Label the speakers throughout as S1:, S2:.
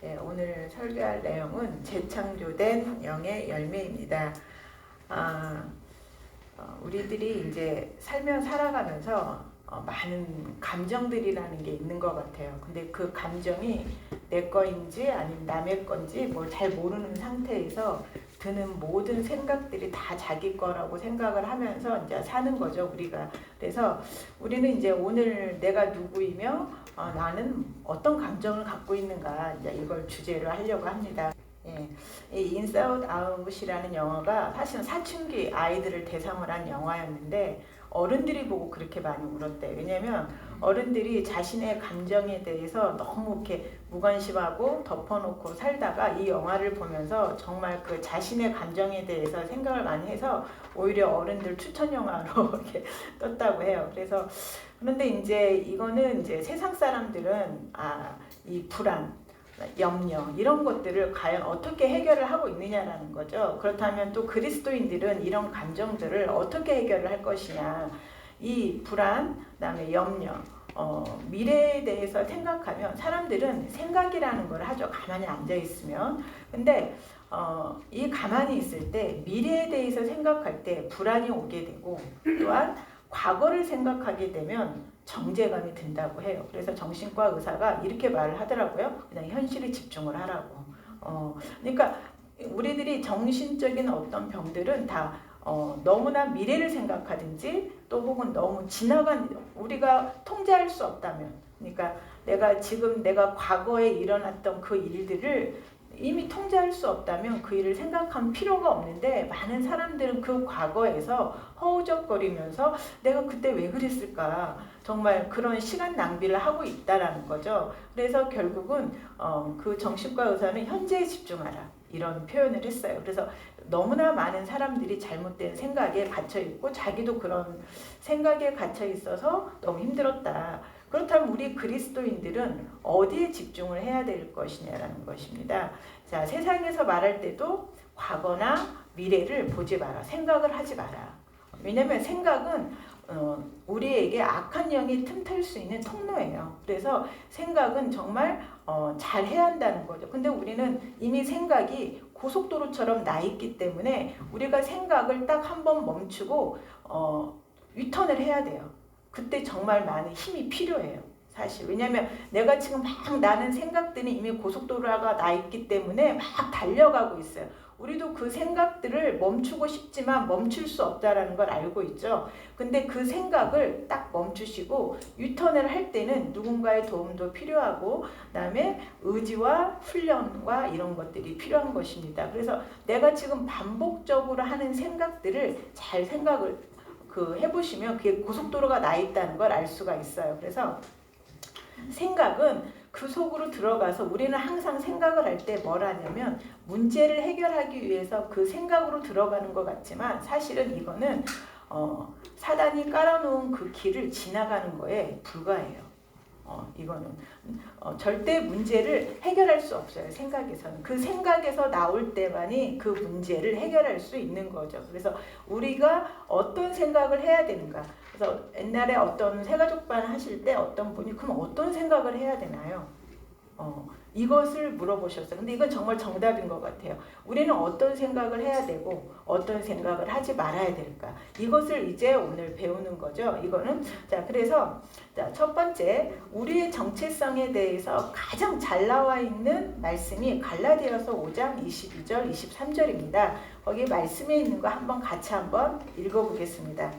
S1: 네, 오늘 설교할 내용은 재창조된 영의 열매입니다. 우리들이 이제 살아가면서 많은 감정들이라는 게 있는 것 같아요. 근데 그 감정이 내 거인지 아니면 남의 건지 뭘 잘 모르는 상태에서 드는 모든 생각들이 다 자기 거라고 생각을 하면서 이제 사는 거죠, 우리가. 그래서 우리는 이제 오늘 내가 누구이며 나는 어떤 감정을 갖고 있는가, 이제 이걸 주제로 하려고 합니다. 예, 이 인사웃 아웃이라는 영화가 사실은 사춘기 아이들을 대상으로 한 영화였는데 어른들이 보고 그렇게 많이 울었대요. 왜냐면 어른들이 자신의 감정에 대해서 너무 이렇게 무관심하고 덮어놓고 살다가 이 영화를 보면서 정말 그 자신의 감정에 대해서 생각을 많이 해서 오히려 어른들 추천 영화로 이렇게 떴다고 해요. 그래서 그런데 이제 이거는 이제 세상 사람들은 이 불안, 염려 이런 것들을 과연 어떻게 해결을 하고 있느냐라는 거죠. 그렇다면 또 그리스도인들은 이런 감정들을 어떻게 해결을 할 것이냐. 이 불안, 그다음에 염려, 미래에 대해서 생각하면 사람들은 생각이라는 걸 하죠. 가만히 앉아 있으면. 근데 이 가만히 있을 때 미래에 대해서 생각할 때 불안이 오게 되고 또한 과거를 생각하게 되면 정제감이 든다고 해요. 그래서 정신과 의사가 이렇게 말을 하더라고요. 그냥 현실에 집중을 하라고. 그러니까 우리들이 정신적인 어떤 병들은 다 너무나 미래를 생각하든지 또 혹은 너무 지나간 우리가 통제할 수 없다면, 그러니까 내가 과거에 일어났던 그 일들을 이미 통제할 수 없다면 그 일을 생각할 필요가 없는데 많은 사람들은 그 과거에서 허우적거리면서 내가 그때 왜 그랬을까 정말 그런 시간 낭비를 하고 있다라는 거죠. 그래서 결국은 그 정신과 의사는 현재에 집중하라 이런 표현을 했어요. 그래서 너무나 많은 사람들이 잘못된 생각에 갇혀 있고 자기도 그런 생각에 갇혀 있어서 너무 힘들었다. 그렇다면 우리 그리스도인들은 어디에 집중을 해야 될 것이냐라는 것입니다. 자, 세상에서 말할 때도 과거나 미래를 보지 마라. 생각을 하지 마라. 왜냐하면 생각은 우리에게 악한 영이 틈탈 수 있는 통로예요. 그래서 생각은 정말 잘 해야 한다는 거죠. 근데 우리는 이미 생각이 고속도로처럼 나 있기 때문에 우리가 생각을 딱 한 번 멈추고 유턴을 해야 돼요. 그때 정말 많은 힘이 필요해요. 사실 왜냐하면 내가 지금 막 나는 생각들이 이미 고속도로가 나 있기 때문에 막 달려가고 있어요. 우리도 그 생각들을 멈추고 싶지만 멈출 수 없다라는 걸 알고 있죠. 근데 그 생각을 딱 멈추시고 유턴을 할 때는 누군가의 도움도 필요하고 그다음에 의지와 훈련과 이런 것들이 필요한 것입니다. 그래서 내가 지금 반복적으로 하는 생각들을 잘 생각을 해보시면 그게 고속도로가 나 있다는 걸 알 수가 있어요. 그래서 생각은 그 속으로 들어가서 우리는 항상 생각을 할 때 뭘 하냐면 문제를 해결하기 위해서 그 생각으로 들어가는 것 같지만 사실은 이거는 사단이 깔아놓은 그 길을 지나가는 거에 불과해요. 이거는 절대 문제를 해결할 수 없어요. 생각에서는. 그 생각에서 나올 때만이 그 문제를 해결할 수 있는 거죠. 그래서 우리가 어떤 생각을 해야 되는가. 그래서 옛날에 어떤 새가족반 하실 때 어떤 분이 그럼 어떤 생각을 해야 되나요? 이것을 물어보셨어요. 근데 이건 정말 정답인 것 같아요. 우리는 어떤 생각을 해야 되고 어떤 생각을 하지 말아야 될까? 이것을 이제 오늘 배우는 거죠. 이거는 그래서 첫 번째 우리의 정체성에 대해서 가장 잘 나와 있는 말씀이 갈라디아서 5장 22절 23절입니다. 거기 말씀에 있는 거 같이 한번 읽어보겠습니다.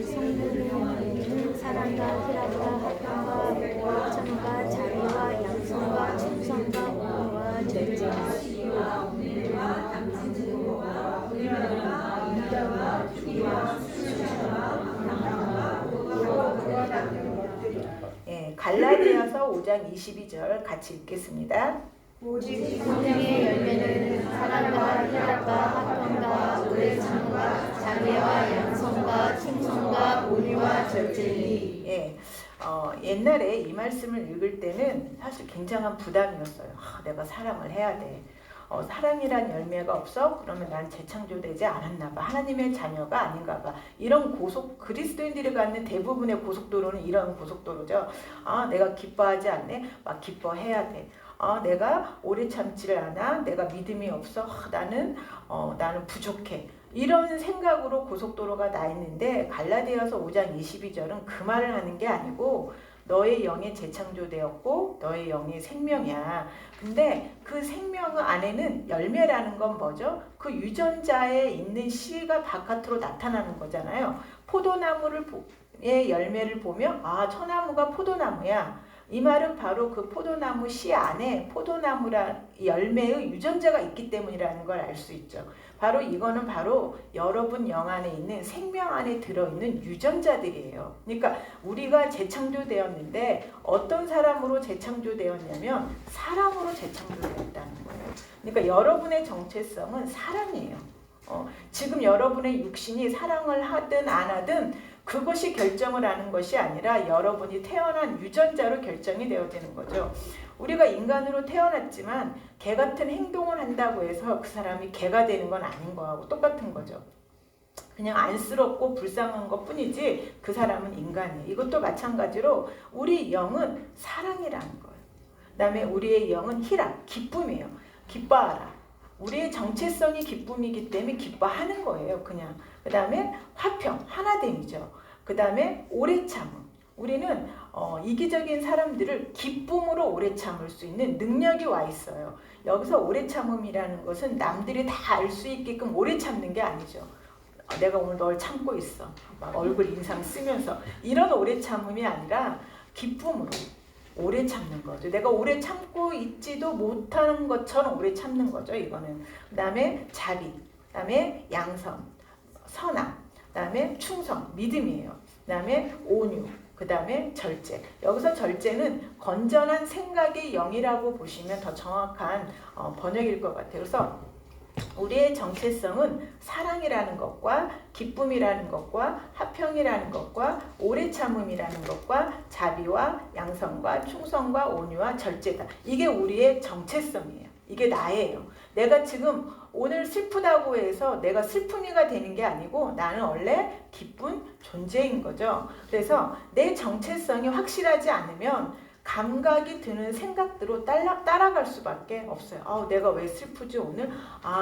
S2: 성도는 사랑과 희락과 합당과 청과 자비와 양성과 충성과 온유와 절제와 은혜와 담진과 분별과 인격과 주기와 수치와 강함과
S1: 예, 갈라디아서 5장 22절 같이 읽겠습니다.
S2: 오직 성령의 열매는 사랑과 희락과 합통과 오래 참과 자비와 양성과 충성과 온유와 절제니.
S1: 예, 옛날에 이 말씀을 읽을 때는 사실 굉장한 부담이었어요. 내가 사랑을 해야 돼. 사랑이란 열매가 없어? 그러면 난 재창조되지 않았나 봐. 하나님의 자녀가 아닌가 봐. 이런 그리스도인들이 갖는 대부분의 고속도로는 이런 고속도로죠. 내가 기뻐하지 않네? 막 기뻐해야 돼. 내가 오래 참지를 않아, 내가 믿음이 없어, 나는 부족해. 이런 생각으로 고속도로가 나 있는데 갈라디아서 5장 22절은 그 말을 하는 게 아니고 너의 영이 재창조되었고 너의 영이 생명이야. 근데 그 생명 안에는 열매라는 건 뭐죠? 그 유전자에 있는 씨가 바깥으로 나타나는 거잖아요. 포도나무의 열매를 보면 처나무가 포도나무야. 이 말은 바로 그 포도나무 씨 안에 포도나무라 열매의 유전자가 있기 때문이라는 걸 알 수 있죠. 바로 이거는 바로 여러분 영 안에 있는 생명 안에 들어있는 유전자들이에요. 그러니까 우리가 재창조되었는데 어떤 사람으로 재창조되었냐면 사랑으로 재창조되었다는 거예요. 그러니까 여러분의 정체성은 사랑이에요. 지금 여러분의 육신이 사랑을 하든 안 하든 그것이 결정을 하는 것이 아니라 여러분이 태어난 유전자로 결정이 되어지는 거죠. 우리가 인간으로 태어났지만 개 같은 행동을 한다고 해서 그 사람이 개가 되는 건 아닌 거하고 똑같은 거죠. 그냥 안쓰럽고 불쌍한 것 뿐이지 그 사람은 인간이에요. 이것도 마찬가지로 우리 영은 사랑이라는 거예요. 그 다음에 우리의 영은 희락, 기쁨이에요. 기뻐하라. 우리의 정체성이 기쁨이기 때문에 기뻐하는 거예요. 그냥. 그 다음에 화평, 하나됨이죠. 그 다음에 오래 참음. 우리는 이기적인 사람들을 기쁨으로 오래 참을 수 있는 능력이 와 있어요. 여기서 오래 참음이라는 것은 남들이 다 알 수 있게끔 오래 참는 게 아니죠. 내가 오늘 널 참고 있어. 막 얼굴 인상 쓰면서 이런 오래 참음이 아니라 기쁨으로 오래 참는 거죠. 내가 오래 참고 있지도 못하는 것처럼 오래 참는 거죠. 이거는. 그 다음에 자비, 그 다음에 양선, 선함, 그 다음에 충성, 믿음이에요. 그 다음에 온유, 그 다음에 절제. 여기서 절제는 건전한 생각의 영이라고 보시면 더 정확한 번역일 것 같아요. 그래서 우리의 정체성은 사랑이라는 것과 기쁨이라는 것과 화평이라는 것과 오래 참음이라는 것과 자비와 양성과 충성과 온유와 절제다. 이게 우리의 정체성이에요. 이게 나예요. 내가 지금 오늘 슬프다고 해서 내가 슬픔이가 되는 게 아니고 나는 원래 기쁜 존재인 거죠. 그래서 내 정체성이 확실하지 않으면 감각이 드는 생각대로 따라갈 수밖에 없어요. 내가 왜 슬프지 오늘?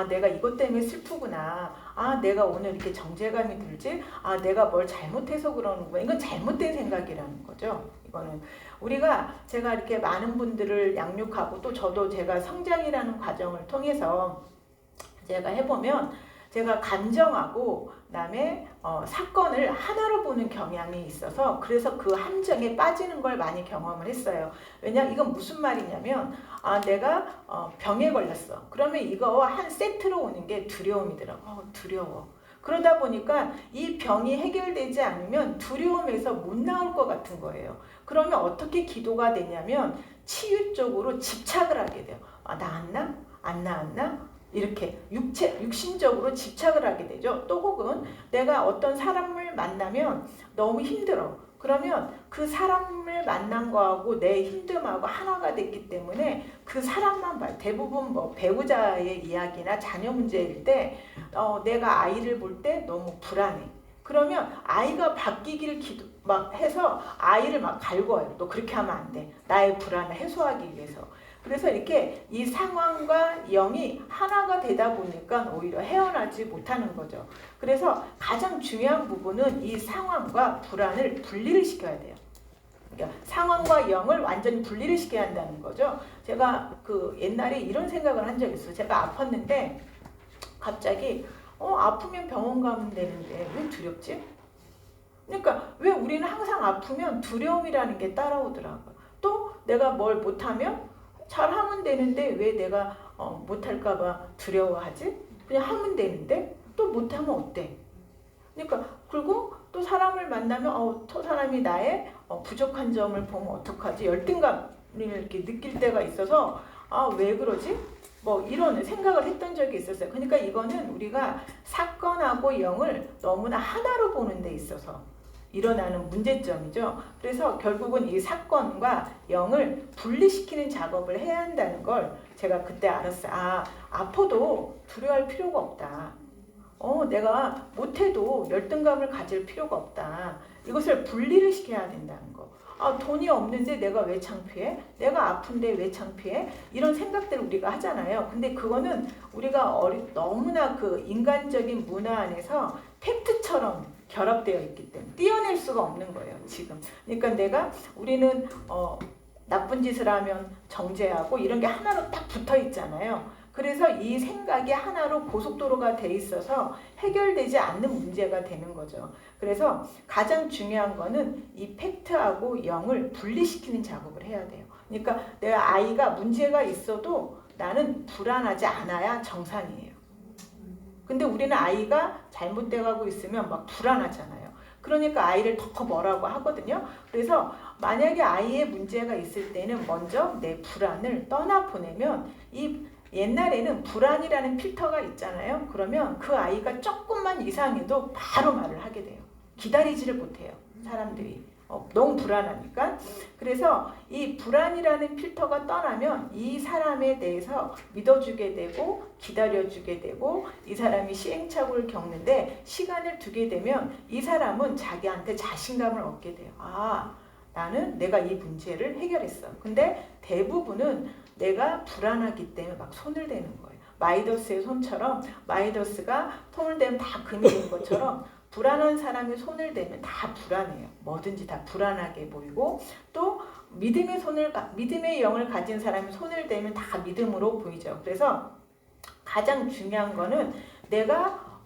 S1: 내가 이것 때문에 슬프구나. 내가 오늘 이렇게 정제감이 들지? 내가 뭘 잘못해서 그러는 거야. 이건 잘못된 생각이라는 거죠. 이거는 제가 이렇게 많은 분들을 양육하고 또 저도 제가 성장이라는 과정을 통해서 제가 해보면 제가 감정하고 그다음에 사건을 하나로 보는 경향이 있어서 그래서 그 함정에 빠지는 걸 많이 경험을 했어요. 왜냐면 이건 무슨 말이냐면 내가 병에 걸렸어. 그러면 이거 한 세트로 오는 게 두려움이더라고. 두려워. 그러다 보니까 이 병이 해결되지 않으면 두려움에서 못 나올 것 같은 거예요. 그러면 어떻게 기도가 되냐면 치유 쪽으로 집착을 하게 돼요. 나았나? 안 나았나? 이렇게 육신적으로 집착을 하게 되죠. 또 혹은 내가 어떤 사람을 만나면 너무 힘들어. 그러면 그 사람을 만난 거하고 내 힘듦하고 하나가 됐기 때문에 그 사람만 봐요. 대부분 배우자의 이야기나 자녀 문제일 때 내가 아이를 볼 때 너무 불안해. 그러면 아이가 바뀌기를 막 해서 아이를 막 갈궈요. 너 그렇게 하면 안 돼. 나의 불안을 해소하기 위해서. 그래서 이렇게 이 상황과 영이 하나가 되다 보니까 오히려 헤어나지 못하는 거죠. 그래서 가장 중요한 부분은 이 상황과 불안을 분리를 시켜야 돼요. 그러니까 상황과 영을 완전히 분리를 시켜야 한다는 거죠. 제가 옛날에 이런 생각을 한 적이 있어요. 제가 아팠는데 갑자기 아프면 병원 가면 되는데 왜 두렵지? 그러니까 왜 우리는 항상 아프면 두려움이라는 게 따라오더라고요. 또 내가 뭘 못하면 잘하면 되는데 왜 내가 못할까봐 두려워하지? 그냥 하면 되는데 또 못하면 어때? 그러니까 그리고 또 사람을 만나면 또 사람이 나의 부족한 점을 보면 어떡하지? 열등감을 이렇게 느낄 때가 있어서 왜 그러지? 이런 생각을 했던 적이 있었어요. 그러니까 이거는 우리가 사건하고 영을 너무나 하나로 보는 데 있어서 일어나는 문제점이죠. 그래서 결국은 이 사건과 영을 분리시키는 작업을 해야 한다는 걸 제가 그때 알았어요. 아파도 두려워할 필요가 없다. 내가 못해도 열등감을 가질 필요가 없다. 이것을 분리를 시켜야 된다는 거. 돈이 없는데 내가 왜 창피해? 내가 아픈데 왜 창피해? 이런 생각들을 우리가 하잖아요. 근데 그거는 우리가 너무나 그 인간적인 문화 안에서 팩트처럼 결합되어 있기 때문에 떼어낼 수가 없는 거예요, 지금. 그러니까 우리는 나쁜 짓을 하면 정죄하고 이런 게 하나로 딱 붙어 있잖아요. 그래서 이 생각이 하나로 고속도로가 돼 있어서 해결되지 않는 문제가 되는 거죠. 그래서 가장 중요한 거는 이 팩트하고 영을 분리시키는 작업을 해야 돼요. 그러니까 내 아이가 문제가 있어도 나는 불안하지 않아야 정상이에요. 근데 우리는 아이가 잘못돼 가고 있으면 막 불안하잖아요. 그러니까 아이를 더 뭐라고 하거든요. 그래서 만약에 아이의 문제가 있을 때는 먼저 내 불안을 떠나보내면 옛날에는 불안이라는 필터가 있잖아요. 그러면 그 아이가 조금만 이상해도 바로 말을 하게 돼요. 기다리지를 못해요, 사람들이. 너무 불안하니까. 그래서 이 불안이라는 필터가 떠나면 이 사람에 대해서 믿어주게 되고 기다려주게 되고 이 사람이 시행착오를 겪는데 시간을 두게 되면 이 사람은 자기한테 자신감을 얻게 돼요. 나는 내가 이 문제를 해결했어. 근데 대부분은 내가 불안하기 때문에 막 손을 대는 거예요. 마이더스의 손처럼 마이더스가 손을 대면 다 금이 된 것처럼 불안한 사람이 손을 대면 다 불안해요. 뭐든지 다 불안하게 보이고 또 믿음의 영을 가진 사람이 손을 대면 다 믿음으로 보이죠. 그래서 가장 중요한 거는 내가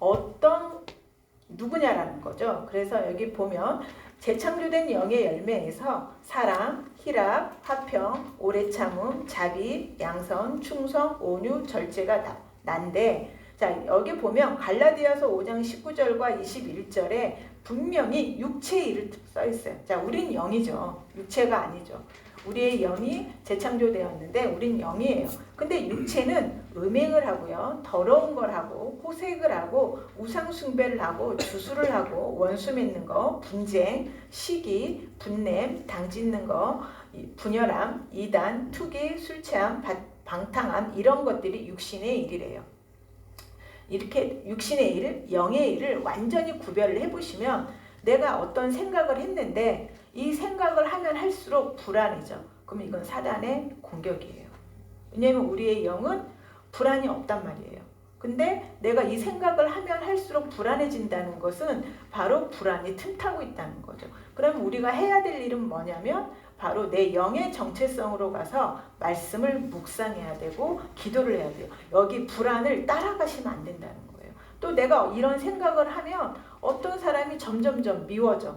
S1: 누구냐라는 거죠. 그래서 여기 보면 재창조된 영의 열매에서 사랑, 희락, 화평, 오래 참음, 자비, 양선, 충성, 온유, 절제가 난데 자, 여기 보면 갈라디아서 5장 19절과 21절에 분명히 육체의 일을 써 있어요. 자, 우린 영이죠. 육체가 아니죠. 우리의 영이 재창조되었는데 우린 영이에요. 근데 육체는 음행을 하고요. 더러운 걸 하고 호색을 하고 우상숭배를 하고 주술을 하고 원수 맺는 거, 분쟁, 시기, 분냄, 당짓는 거, 분열함, 이단, 투기, 술취함, 방탕함 이런 것들이 육신의 일이래요. 이렇게 육신의 일, 영의 일을 완전히 구별을 해보시면 내가 어떤 생각을 했는데 이 생각을 하면 할수록 불안해져. 그럼 이건 사단의 공격이에요. 왜냐하면 우리의 영은 불안이 없단 말이에요. 근데 내가 이 생각을 하면 할수록 불안해진다는 것은 바로 불안이 틈타고 있다는 거죠. 그럼 우리가 해야 될 일은 뭐냐면 바로 내 영의 정체성으로 가서 말씀을 묵상해야 되고 기도를 해야 돼요. 여기 불안을 따라가시면 안 된다는 거예요. 또 내가 이런 생각을 하면 어떤 사람이 점점점 미워져.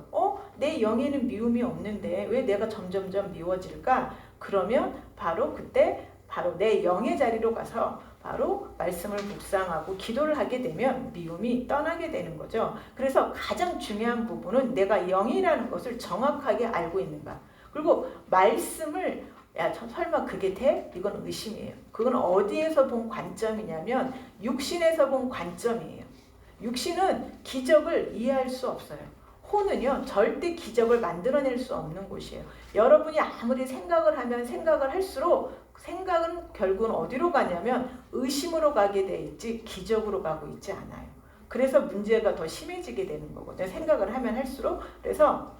S1: 내 영에는 미움이 없는데 왜 내가 점점점 미워질까? 그러면 바로 그때 바로 내 영의 자리로 가서 바로 말씀을 묵상하고 기도를 하게 되면 미움이 떠나게 되는 거죠. 그래서 가장 중요한 부분은 내가 영이라는 것을 정확하게 알고 있는가. 그리고 말씀을 설마 그게 돼? 이건 의심이에요. 그건 어디에서 본 관점이냐면 육신에서 본 관점이에요. 육신은 기적을 이해할 수 없어요. 혼은요 절대 기적을 만들어낼 수 없는 곳이에요. 여러분이 아무리 생각을 하면 생각을 할수록 생각은 결국은 어디로 가냐면 의심으로 가게 돼 있지 기적으로 가고 있지 않아요. 그래서 문제가 더 심해지게 되는 거거든요. 생각을 하면 할수록. 그래서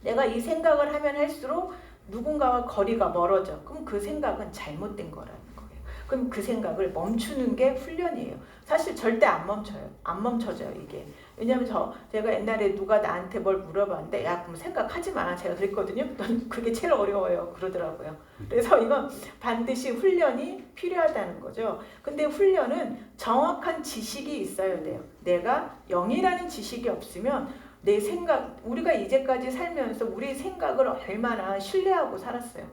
S1: 내가 이 생각을 하면 할수록 누군가와 거리가 멀어져. 그럼 그 생각은 잘못된 거라는 거예요. 그럼 그 생각을 멈추는 게 훈련이에요. 사실 절대 안 멈춰요. 안 멈춰져요, 이게. 왜냐면 제가 옛날에 누가 나한테 뭘 물어봤는데 그럼 생각하지 마. 제가 그랬거든요. 그게 제일 어려워요. 그러더라고요. 그래서 이건 반드시 훈련이 필요하다는 거죠. 근데 훈련은 정확한 지식이 있어야 돼요. 내가 영이라는 지식이 없으면 내 생각, 우리가 이제까지 살면서 우리 생각을 얼마나 신뢰하고 살았어요.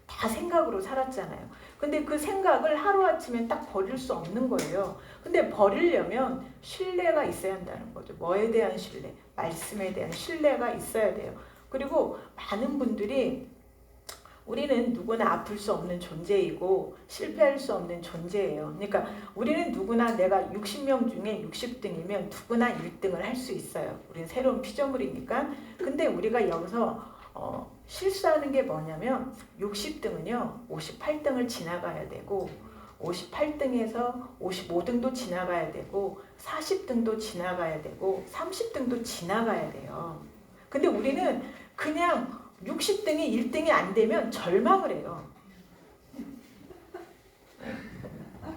S1: 다 생각으로 살았잖아요. 근데 그 생각을 하루아침에 딱 버릴 수 없는 거예요. 근데 버리려면 신뢰가 있어야 한다는 거죠. 뭐에 대한 신뢰? 말씀에 대한 신뢰가 있어야 돼요. 그리고 많은 분들이 우리는 누구나 아플 수 없는 존재이고 실패할 수 없는 존재예요. 그러니까 우리는 누구나 내가 60명 중에 60등이면 누구나 1등을 할 수 있어요. 우리는 새로운 피조물이니까. 근데 우리가 여기서 실수하는 게 뭐냐면 60등은요 58등을 지나가야 되고 58등에서 55등도 지나가야 되고 40등도 지나가야 되고 30등도 지나가야 돼요. 근데 우리는 그냥 60등이 1등이 안 되면 절망을 해요.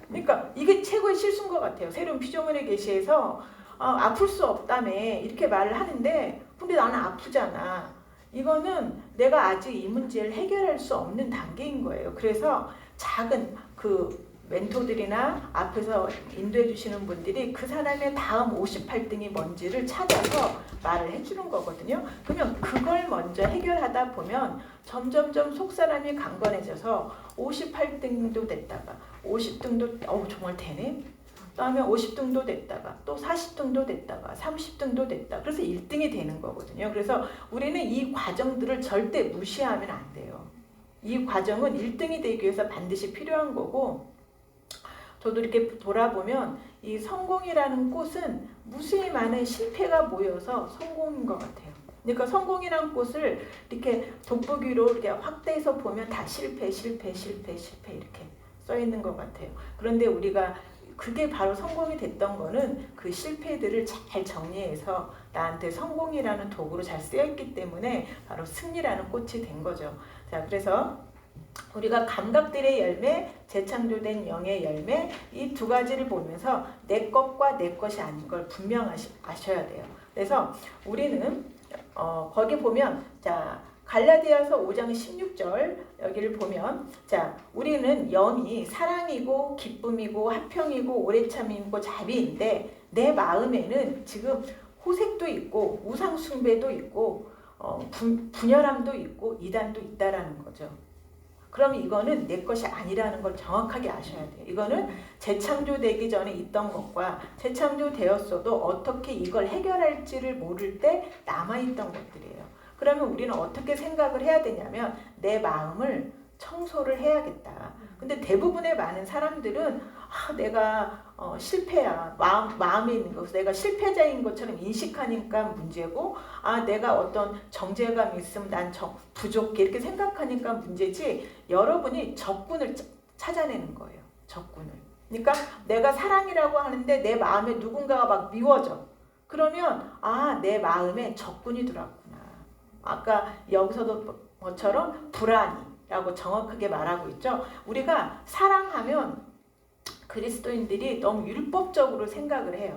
S1: 그러니까 이게 최고의 실수인 것 같아요. 새로운 피조물의 계시에서 아플 수 없다며 이렇게 말을 하는데 근데 나는 아프잖아. 이거는 내가 아직 이 문제를 해결할 수 없는 단계인 거예요. 그래서 작은 그 멘토들이나 앞에서 인도해 주시는 분들이 그 사람의 다음 58등이 뭔지를 찾아서 말을 해주는 거거든요. 그러면 그걸 먼저 해결하다 보면 점점점 속사람이 강건해져서 58등도 됐다가 50등도 정말 되네? 그다음에 50등도 됐다가 또 40등도 됐다가 30등도 됐다. 그래서 1등이 되는 거거든요. 그래서 우리는 이 과정들을 절대 무시하면 안 돼요. 이 과정은 1등이 되기 위해서 반드시 필요한 거고 저도 이렇게 돌아보면 이 성공이라는 꽃은 무수히 많은 실패가 모여서 성공인 것 같아요. 그러니까 성공이라는 꽃을 이렇게 돋보기로 이렇게 확대해서 보면 다 실패 이렇게 써 있는 것 같아요. 그런데 우리가 그게 바로 성공이 됐던 거는 그 실패들을 잘 정리해서 나한테 성공이라는 도구로 잘 쓰였기 때문에 바로 승리라는 꽃이 된 거죠. 자, 그래서 우리가 감각들의 열매, 재창조된 영의 열매 이 두 가지를 보면서 내 것과 내 것이 아닌 걸 분명하셔야 돼요. 그래서 우리는 거기 보면 자 갈라디아서 5장 16절 여기를 보면 자 우리는 영이 사랑이고 기쁨이고 화평이고 오래참이고 자비인데 내 마음에는 지금 호색도 있고 우상 숭배도 있고 분열함도 있고 이단도 있다라는 거죠. 그럼 이거는 내 것이 아니라는 걸 정확하게 아셔야 돼요. 이거는 재창조되기 전에 있던 것과 재창조되었어도 어떻게 이걸 해결할지를 모를 때 남아있던 것들이에요. 그러면 우리는 어떻게 생각을 해야 되냐면 내 마음을 청소를 해야겠다. 근데 대부분의 많은 사람들은 내가 실패야. 마음에 있는 것을 내가 실패자인 것처럼 인식하니까 문제고 내가 어떤 정죄감이 있으면 난 부족해 이렇게 생각하니까 문제지 여러분이 적군을 찾아내는 거예요. 적군을. 그러니까 내가 사랑이라고 하는데 내 마음에 누군가가 막 미워져. 그러면 내 마음에 적군이 들어왔구나. 아까 여기서도 것처럼 불안이라고 정확하게 말하고 있죠. 우리가 사랑하면 그리스도인들이 너무 율법적으로 생각을 해요.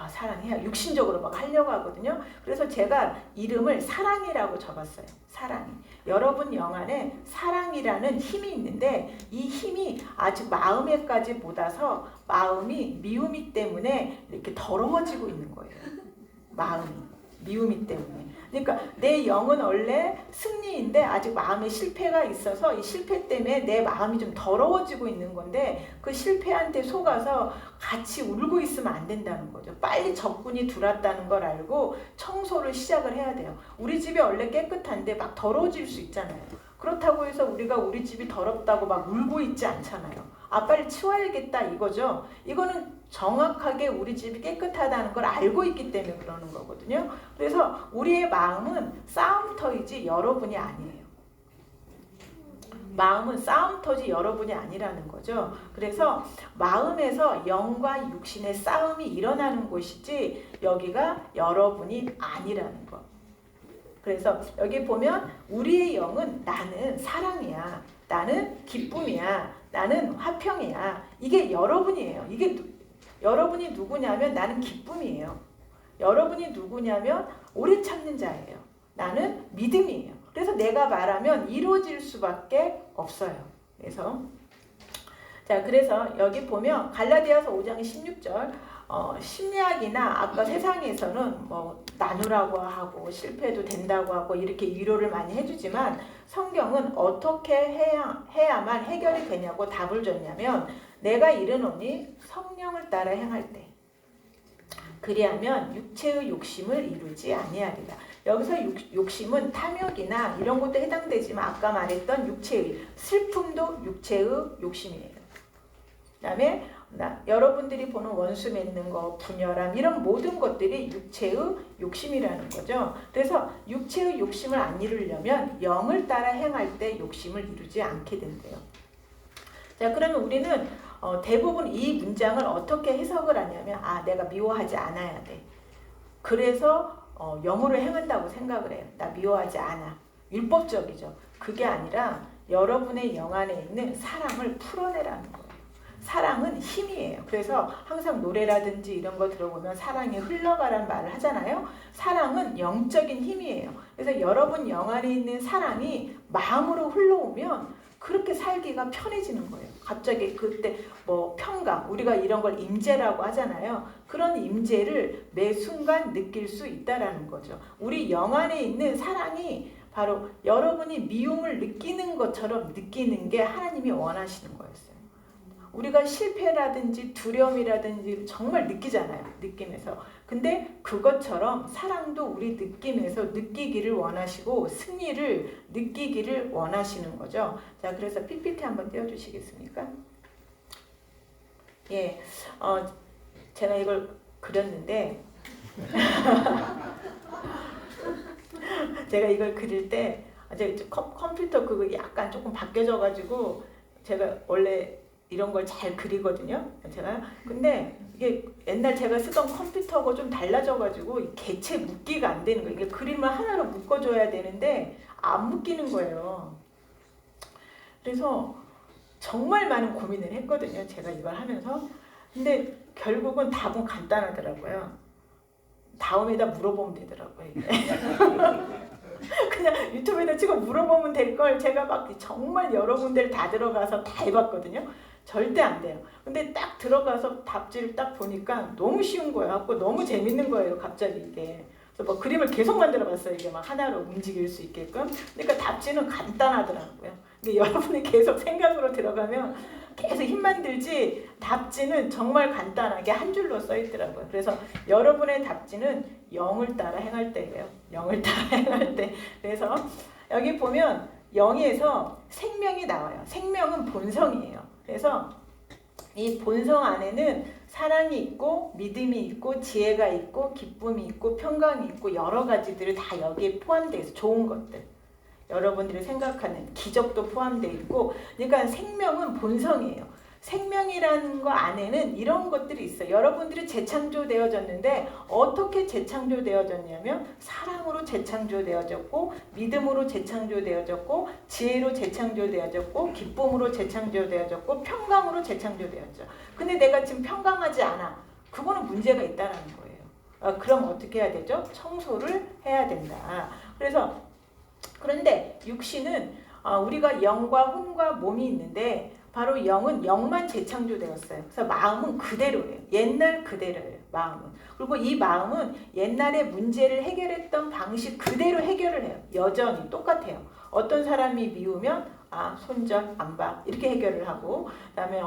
S1: 사랑해요. 육신적으로 막 하려고 하거든요. 그래서 제가 이름을 사랑이라고 적었어요. 사랑이. 여러분 영 안에 사랑이라는 힘이 있는데 이 힘이 아직 마음에까지 못 와서 마음이 미움이 때문에 이렇게 더러워지고 있는 거예요. 마음이 미움이 때문에. 그러니까 내 영은 원래 승리인데 아직 마음에 실패가 있어서 이 실패 때문에 내 마음이 좀 더러워지고 있는 건데 그 실패한테 속아서 같이 울고 있으면 안 된다는 거죠. 빨리 적군이 들어왔다는 걸 알고 청소를 시작을 해야 돼요. 우리 집이 원래 깨끗한데 막 더러워질 수 있잖아요. 그렇다고 해서 우리가 우리 집이 더럽다고 막 울고 있지 않잖아요. 빨리 치워야겠다 이거죠. 이거는 정확하게 우리 집이 깨끗하다는 걸 알고 있기 때문에 그러는 거거든요. 그래서 우리의 마음은 싸움터이지 여러분이 아니에요. 마음은 싸움터지 여러분이 아니라는 거죠. 그래서 마음에서 영과 육신의 싸움이 일어나는 곳이지 여기가 여러분이 아니라는 거. 그래서 여기 보면 우리의 영은 나는 사랑이야. 나는 기쁨이야. 나는 화평이야. 이게 여러분이에요. 여러분이 누구냐면 나는 기쁨이에요. 여러분이 누구냐면 오래 참는 자예요. 나는 믿음이에요. 그래서 내가 말하면 이루어질 수밖에 없어요. 그래서 여기 보면 갈라디아서 5장 16절 심리학이나 아까 세상에서는 뭐 나누라고 하고 실패도 된다고 하고 이렇게 위로를 많이 해주지만 성경은 어떻게 해야만 해결이 되냐고 답을 줬냐면 내가 이르노니 성령을 따라 행할 때 그리하면 육체의 욕심을 이루지 아니하리라. 여기서 욕심은 탐욕이나 이런 것도 해당되지만 아까 말했던 육체의 슬픔도 육체의 욕심이에요. 그 다음에 여러분들이 보는 원수 맺는 거, 분열함 이런 모든 것들이 육체의 욕심이라는 거죠. 그래서 육체의 욕심을 안 이루려면 영을 따라 행할 때 욕심을 이루지 않게 된대요. 자, 그러면 우리는 대부분 이 문장을 어떻게 해석을 하냐면 내가 미워하지 않아야 돼. 그래서 영으로 행한다고 생각을 해요. 나 미워하지 않아. 율법적이죠. 그게 아니라 여러분의 영 안에 있는 사랑을 풀어내라는 거예요. 사랑은 힘이에요. 그래서 항상 노래라든지 이런 거 들어보면 사랑이 흘러가란 말을 하잖아요. 사랑은 영적인 힘이에요. 그래서 여러분 영 안에 있는 사랑이 마음으로 흘러오면 그렇게 살기가 편해지는 거예요. 갑자기 그때 뭐 평강, 우리가 이런 걸 임재라고 하잖아요. 그런 임재를 매 순간 느낄 수 있다라는 거죠. 우리 영 안에 있는 사랑이 바로 여러분이 미움을 느끼는 것처럼 느끼는 게 하나님이 원하시는 거였어요. 우리가 실패라든지 두려움이라든지 정말 느끼잖아요. 느낌에서. 근데 그것처럼 사랑도 우리 느낌에서 느끼기를 원하시고 승리를 느끼기를 원하시는 거죠. 자, 그래서 PPT 한번 띄워주시겠습니까? 예, 제가 이걸 그렸는데 제가 이걸 그릴 때 컴퓨터 그거 약간 조금 바뀌어져가지고 제가 원래 이런 걸 잘 그리거든요. 제가 근데 이게 옛날 제가 쓰던 컴퓨터하고 좀 달라져가지고 개체 묶기가 안 되는 거예요. 이게 그림을 하나로 묶어줘야 되는데 안 묶이는 거예요. 그래서 정말 많은 고민을 했거든요. 제가 이걸 하면서. 근데 결국은 답은 간단하더라고요. 다음에다 물어보면 되더라고요. 그냥 유튜브에다 찍어 물어보면 될 걸 제가 막 정말 여러 군데를 다 들어가서 다 해봤거든요. 절대 안 돼요. 근데 딱 들어가서 답지를 딱 보니까 너무 쉬운 거예요. 갖고 너무 재밌는 거예요. 갑자기 이게. 그래서 뭐 그림을 계속 만들어봤어요. 이게 막 하나로 움직일 수 있게끔. 그러니까 답지는 간단하더라고요. 근데 여러분이 계속 생각으로 들어가면 계속 힘만 들지 답지는 정말 간단하게 한 줄로 써 있더라고요. 그래서 여러분의 답지는 영을 따라 행할 때예요. 영을 따라 행할 때. 그래서 여기 보면 영에서 생명이 나와요. 생명은 본성이에요. 그래서 이 본성 안에는 사랑이 있고 믿음이 있고 지혜가 있고 기쁨이 있고 평강이 있고 여러 가지들이 다 여기에 포함되어 있어요. 좋은 것들. 여러분들이 생각하는 기적도 포함되어 있고 그러니까 생명은 본성이에요. 생명이라는 거 안에는 이런 것들이 있어요. 여러분들이 재창조되어졌는데 어떻게 재창조되어졌냐면 사랑으로 재창조되어졌고 믿음으로 재창조되어졌고 지혜로 재창조되어졌고 기쁨으로 재창조되어졌고 평강으로 재창조되었죠. 근데 내가 지금 평강하지 않아. 그거는 문제가 있다는 거예요. 그럼 어떻게 해야 되죠? 청소를 해야 된다. 그런데 육신은 우리가 영과 혼과 몸이 있는데 바로 영은 영만 재창조되었어요. 그래서 마음은 그대로예요. 옛날 그대로예요. 마음은. 그리고 이 마음은 옛날에 문제를 해결했던 방식 그대로 해결을 해요. 여전히 똑같아요. 어떤 사람이 미우면 손절 안 봐. 이렇게 해결을 하고 그다음에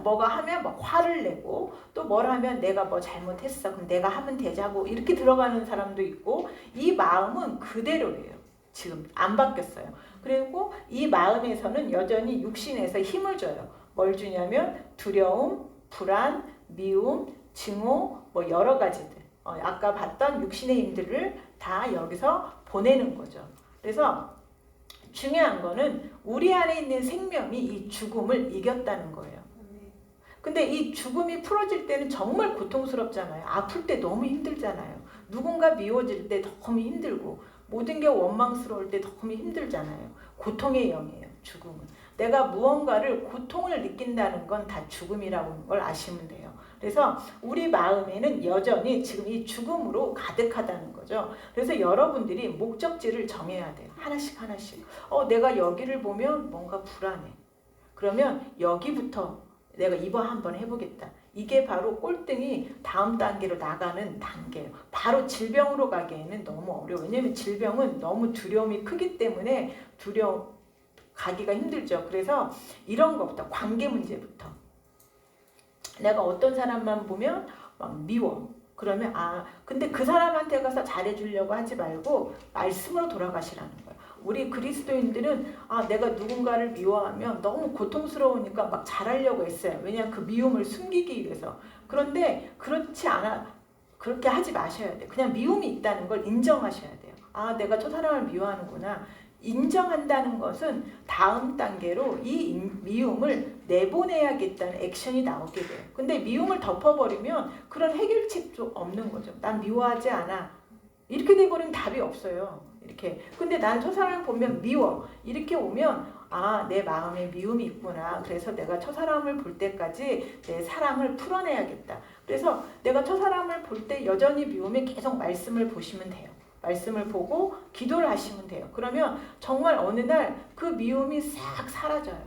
S1: 뭐가 하면 막 화를 내고 또 뭘 하면 내가 뭐 잘못했어. 그럼 내가 하면 되자고 이렇게 들어가는 사람도 있고 이 마음은 그대로예요. 지금 안 바뀌었어요. 그리고 이 마음에서는 여전히 육신에서 힘을 줘요. 뭘 주냐면 두려움, 불안, 미움, 증오 뭐 여러 가지들. 아까 봤던 육신의 힘들을 다 여기서 보내는 거죠. 그래서 중요한 거는 우리 안에 있는 생명이 이 죽음을 이겼다는 거예요. 근데 이 죽음이 풀어질 때는 정말 고통스럽잖아요. 아플 때 너무 힘들잖아요. 누군가 미워질 때 너무 힘들고 모든 게 원망스러울 때 너무 힘들잖아요. 고통의 영이에요. 죽음은. 내가 무언가를 고통을 느낀다는 건 다 죽음이라고 하는 걸 아시면 돼요. 그래서 우리 마음에는 여전히 지금 이 죽음으로 가득하다는 거죠. 그래서 여러분들이 목적지를 정해야 돼요. 하나씩 하나씩. 내가 여기를 보면 뭔가 불안해. 그러면 여기부터 내가 이번 한번 해보겠다. 이게 바로 꼴등이 다음 단계로 나가는 단계예요. 바로 질병으로 가기에는 너무 어려워요. 왜냐하면 질병은 너무 두려움이 크기 때문에 가기가 힘들죠. 그래서 이런 것부터 관계 문제부터 내가 어떤 사람만 보면 막 미워. 그러면 근데 그 사람한테 가서 잘해주려고 하지 말고 말씀으로 돌아가시라는 거예요. 우리 그리스도인들은 내가 누군가를 미워하면 너무 고통스러우니까 막 잘하려고 했어요. 왜냐하면 그 미움을 숨기기 위해서. 그런데 그렇지 않아. 그렇게 하지 마셔야 돼요. 그냥 미움이 있다는 걸 인정하셔야 돼요. 내가 저 사람을 미워하는구나. 인정한다는 것은 다음 단계로 이 미움을 내보내야겠다는 액션이 나오게 돼요. 근데 미움을 덮어버리면 그런 해결책도 없는 거죠. 난 미워하지 않아. 이렇게 돼버리면 답이 없어요. 이렇게 이렇게. 근데 난 저 사람을 보면 미워. 이렇게 오면 아, 내 마음에 미움이 있구나. 그래서 내가 저 사람을 볼 때까지 내 사랑을 풀어내야겠다. 그래서 내가 저 사람을 볼 때 여전히 미우면 계속 말씀을 보시면 돼요. 말씀을 보고 기도를 하시면 돼요. 그러면 정말 어느 날 그 미움이 싹 사라져요.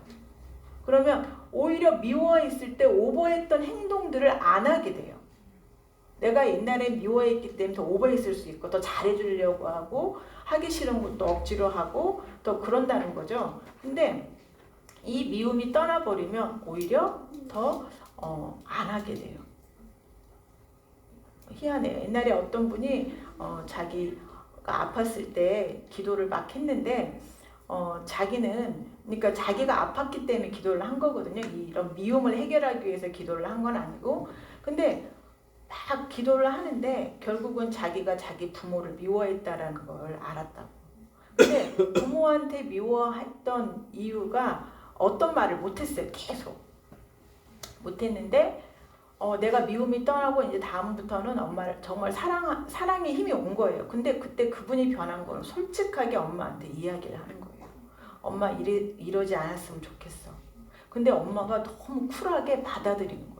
S1: 그러면 오히려 미워했을 때 오버했던 행동들을 안 하게 돼요. 내가 옛날에 미워했기 때문에 더 오버했을 수 있고 더 잘해주려고 하고 하기 싫은 것도 억지로 하고 더 그런다는 거죠. 근데 이 미움이 떠나버리면 오히려 더 안 하게 돼요. 희한해요. 옛날에 어떤 분이 자기가 아팠을 때 기도를 막 했는데 그러니까 자기가 아팠기 때문에 기도를 한 거거든요. 이런 미움을 해결하기 위해서 기도를 한 건 아니고. 근데 막 기도를 하는데 결국은 자기가 자기 부모를 미워했다라는 걸 알았다고. 근데 부모한테 미워했던 이유가 어떤 말을 못했어요. 계속 못했는데 내가 미움이 떠나고 이제 다음부터는 엄마를 정말 사랑의 힘이 온 거예요. 근데 그때 그분이 변한 건 솔직하게 엄마한테 이야기를 하는 거예요. 엄마 이러지 않았으면 좋겠어. 근데 엄마가 너무 쿨하게 받아들이는 거예요.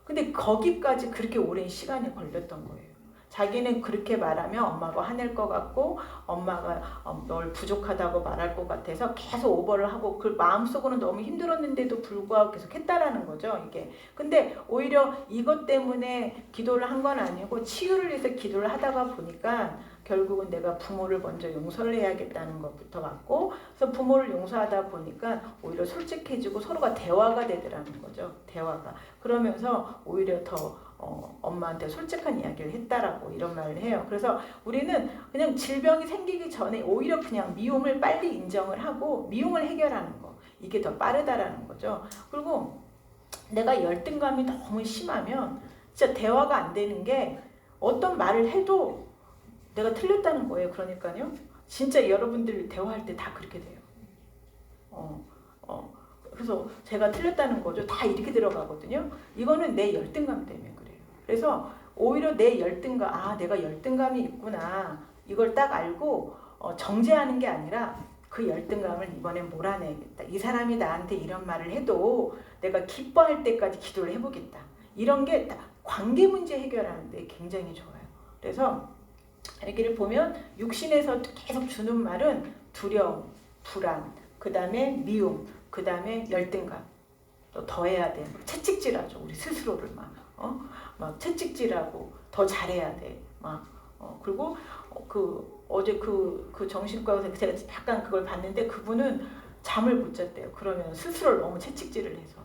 S1: 근데 거기까지 그렇게 오랜 시간이 걸렸던 거예요. 자기는 그렇게 말하면 엄마가 화낼 것 같고 엄마가 널 부족하다고 말할 것 같아서 계속 오버를 하고 그 마음속으로는 너무 힘들었는데도 불구하고 계속 했다라는 거죠. 이게. 근데 오히려 이것 때문에 기도를 한 건 아니고 치유를 위해서 기도를 하다가 보니까 결국은 내가 부모를 먼저 용서를 해야겠다는 것부터 왔고, 그래서 부모를 용서하다 보니까 오히려 솔직해지고 서로가 대화가 되더라는 거죠. 대화가. 그러면서 오히려 더 엄마한테 솔직한 이야기를 했다라고 이런 말을 해요. 그래서 우리는 그냥 질병이 생기기 전에 오히려 그냥 미움을 빨리 인정을 하고 미움을 해결하는 거. 이게 더 빠르다라는 거죠. 그리고 내가 열등감이 너무 심하면 진짜 대화가 안 되는 게 어떤 말을 해도 내가 틀렸다는 거예요. 그러니까요. 진짜 여러분들 대화할 때 다 그렇게 돼요. 그래서 제가 틀렸다는 거죠. 다 이렇게 들어가거든요. 이거는 내 열등감 때문에 그래요. 그래서 오히려 내 열등감, 내가 열등감이 있구나. 이걸 딱 알고 정죄하는 게 아니라 그 열등감을 이번엔 몰아내야겠다. 이 사람이 나한테 이런 말을 해도 내가 기뻐할 때까지 기도를 해보겠다. 이런 게 관계 문제 해결하는 데 굉장히 좋아요. 그래서 여기를 보면 육신에서 계속 주는 말은 두려움, 불안, 그 다음에 미움, 그 다음에 열등감. 또 더해야 돼. 채찍질하죠. 우리 스스로를 막 채찍질하고 더 잘해야 돼. 그리고 어제 그 정신과 의사 제가 약간 그걸 봤는데 그분은 잠을 못 잤대요. 그러면 스스로를 너무 채찍질을 해서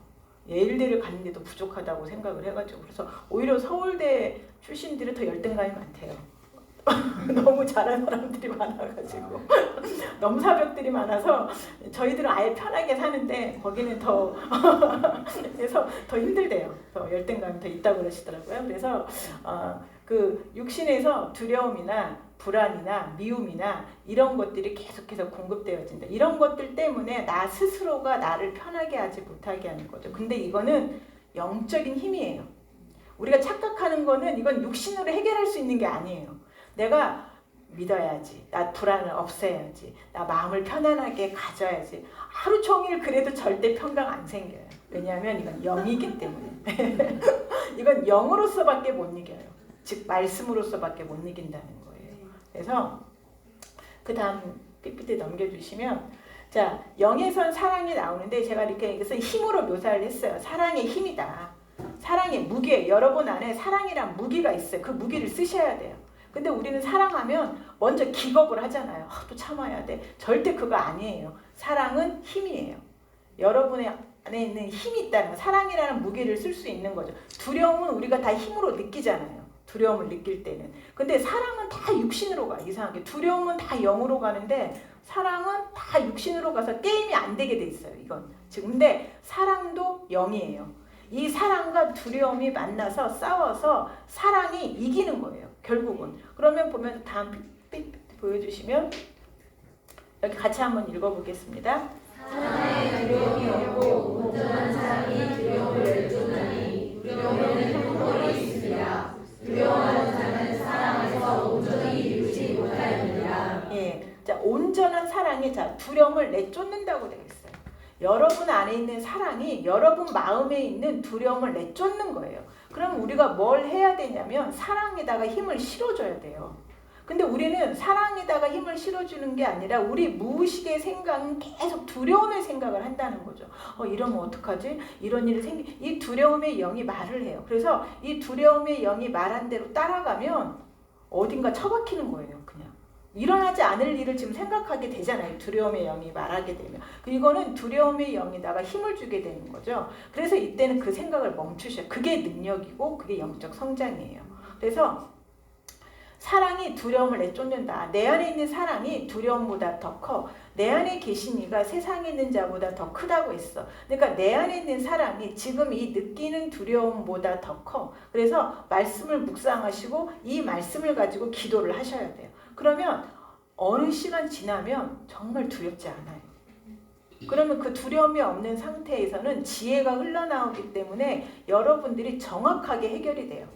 S1: 예일대를 갔는데도 부족하다고 생각을 해가지고. 그래서 오히려 서울대 출신들이 더 열등감이 많대요. 너무 잘하는 사람들이 많아가지고 넘사벽들이 많아서 저희들은 아예 편하게 사는데 거기는 더 그래서 더 힘들대요. 더 열등감이 더 있다고 그러시더라고요. 그래서 그 육신에서 두려움이나 불안이나 미움이나 이런 것들이 계속해서 공급되어진다. 이런 것들 때문에 나 스스로가 나를 편하게 하지 못하게 하는 거죠. 근데 이거는 영적인 힘이에요. 우리가 착각하는 거는 이건 육신으로 해결할 수 있는 게 아니에요. 내가 믿어야지. 나 불안을 없애야지. 나 마음을 편안하게 가져야지. 하루 종일 그래도 절대 평강 안 생겨요. 왜냐하면 이건 영이기 때문에. 이건 영으로서밖에 못 이겨요. 즉 말씀으로서밖에 못 이긴다는 거예요. 그래서 그 다음 PPT 넘겨주시면 자, 영에선 사랑이 나오는데 제가 이렇게 이것을 힘으로 묘사를 했어요. 사랑의 힘이다. 사랑의 무게. 여러분 안에 사랑이란 무기가 있어요. 그 무기를 쓰셔야 돼요. 근데 우리는 사랑하면 먼저 기겁을 하잖아요. 또 참아야 돼. 절대 그거 아니에요. 사랑은 힘이에요. 여러분의 안에 있는 힘이 있다는 거. 사랑이라는 무기를 쓸 수 있는 거죠. 두려움은 우리가 다 힘으로 느끼잖아요. 두려움을 느낄 때는. 근데 사랑은 다 육신으로 가. 이상하게. 두려움은 다 영으로 가는데 사랑은 다 육신으로 가서 게임이 안 되게 돼 있어요. 이건. 근데 사랑도 영이에요. 이 사랑과 두려움이 만나서 싸워서 사랑이 이기는 거예요. 결국은. 그러면 보면 다음 PPT 보여주시면 여기 같이 한번 읽어보겠습니다.
S2: 사랑에 두려움이 없고 온전한 사랑이 두려움을 열두나니 두려움은 형벌이 있습니다. 두려워하는 자는 사랑에서 온전히 이루지 못하느니라.
S1: 예. 사랑이 자 두려움을 내쫓는다고 되어 있어요. 여러분 안에 있는 사랑이 여러분 마음에 있는 두려움을 내쫓는 거예요. 그럼 우리가 뭘 해야 되냐면 사랑에다가 힘을 실어줘야 돼요. 근데 우리는 사랑에다가 힘을 실어주는 게 아니라 우리 무의식의 생각은 계속 두려움의 생각을 한다는 거죠. 이러면 어떡하지? 이런 일이 이 두려움의 영이 말을 해요. 그래서 이 두려움의 영이 말한 대로 따라가면 어딘가 처박히는 거예요. 그냥 일어나지 않을 일을 지금 생각하게 되잖아요. 두려움의 영이 말하게 되면. 이거는 두려움의 영에다가 힘을 주게 되는 거죠. 그래서 이때는 그 생각을 멈추셔요. 그게 능력이고 그게 영적 성장이에요. 그래서 사랑이 두려움을 내쫓는다. 내 안에 있는 사랑이 두려움보다 더 커. 내 안에 계신 이가 세상에 있는 자보다 더 크다고 했어. 그러니까 내 안에 있는 사랑이 지금 이 느끼는 두려움보다 더 커. 그래서 말씀을 묵상하시고 이 말씀을 가지고 기도를 하셔야 돼요. 그러면 어느 시간 지나면 정말 두렵지 않아요. 그러면 그 두려움이 없는 상태에서는 지혜가 흘러나오기 때문에 여러분들이 정확하게 해결이 돼요.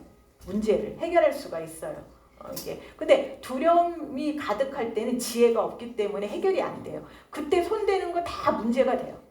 S1: 문제를 해결할 수가 있어요. 이게 근데 두려움이 가득할 때는 지혜가 없기 때문에 해결이 안 돼요. 그때 손대는 거 다 문제가 돼요.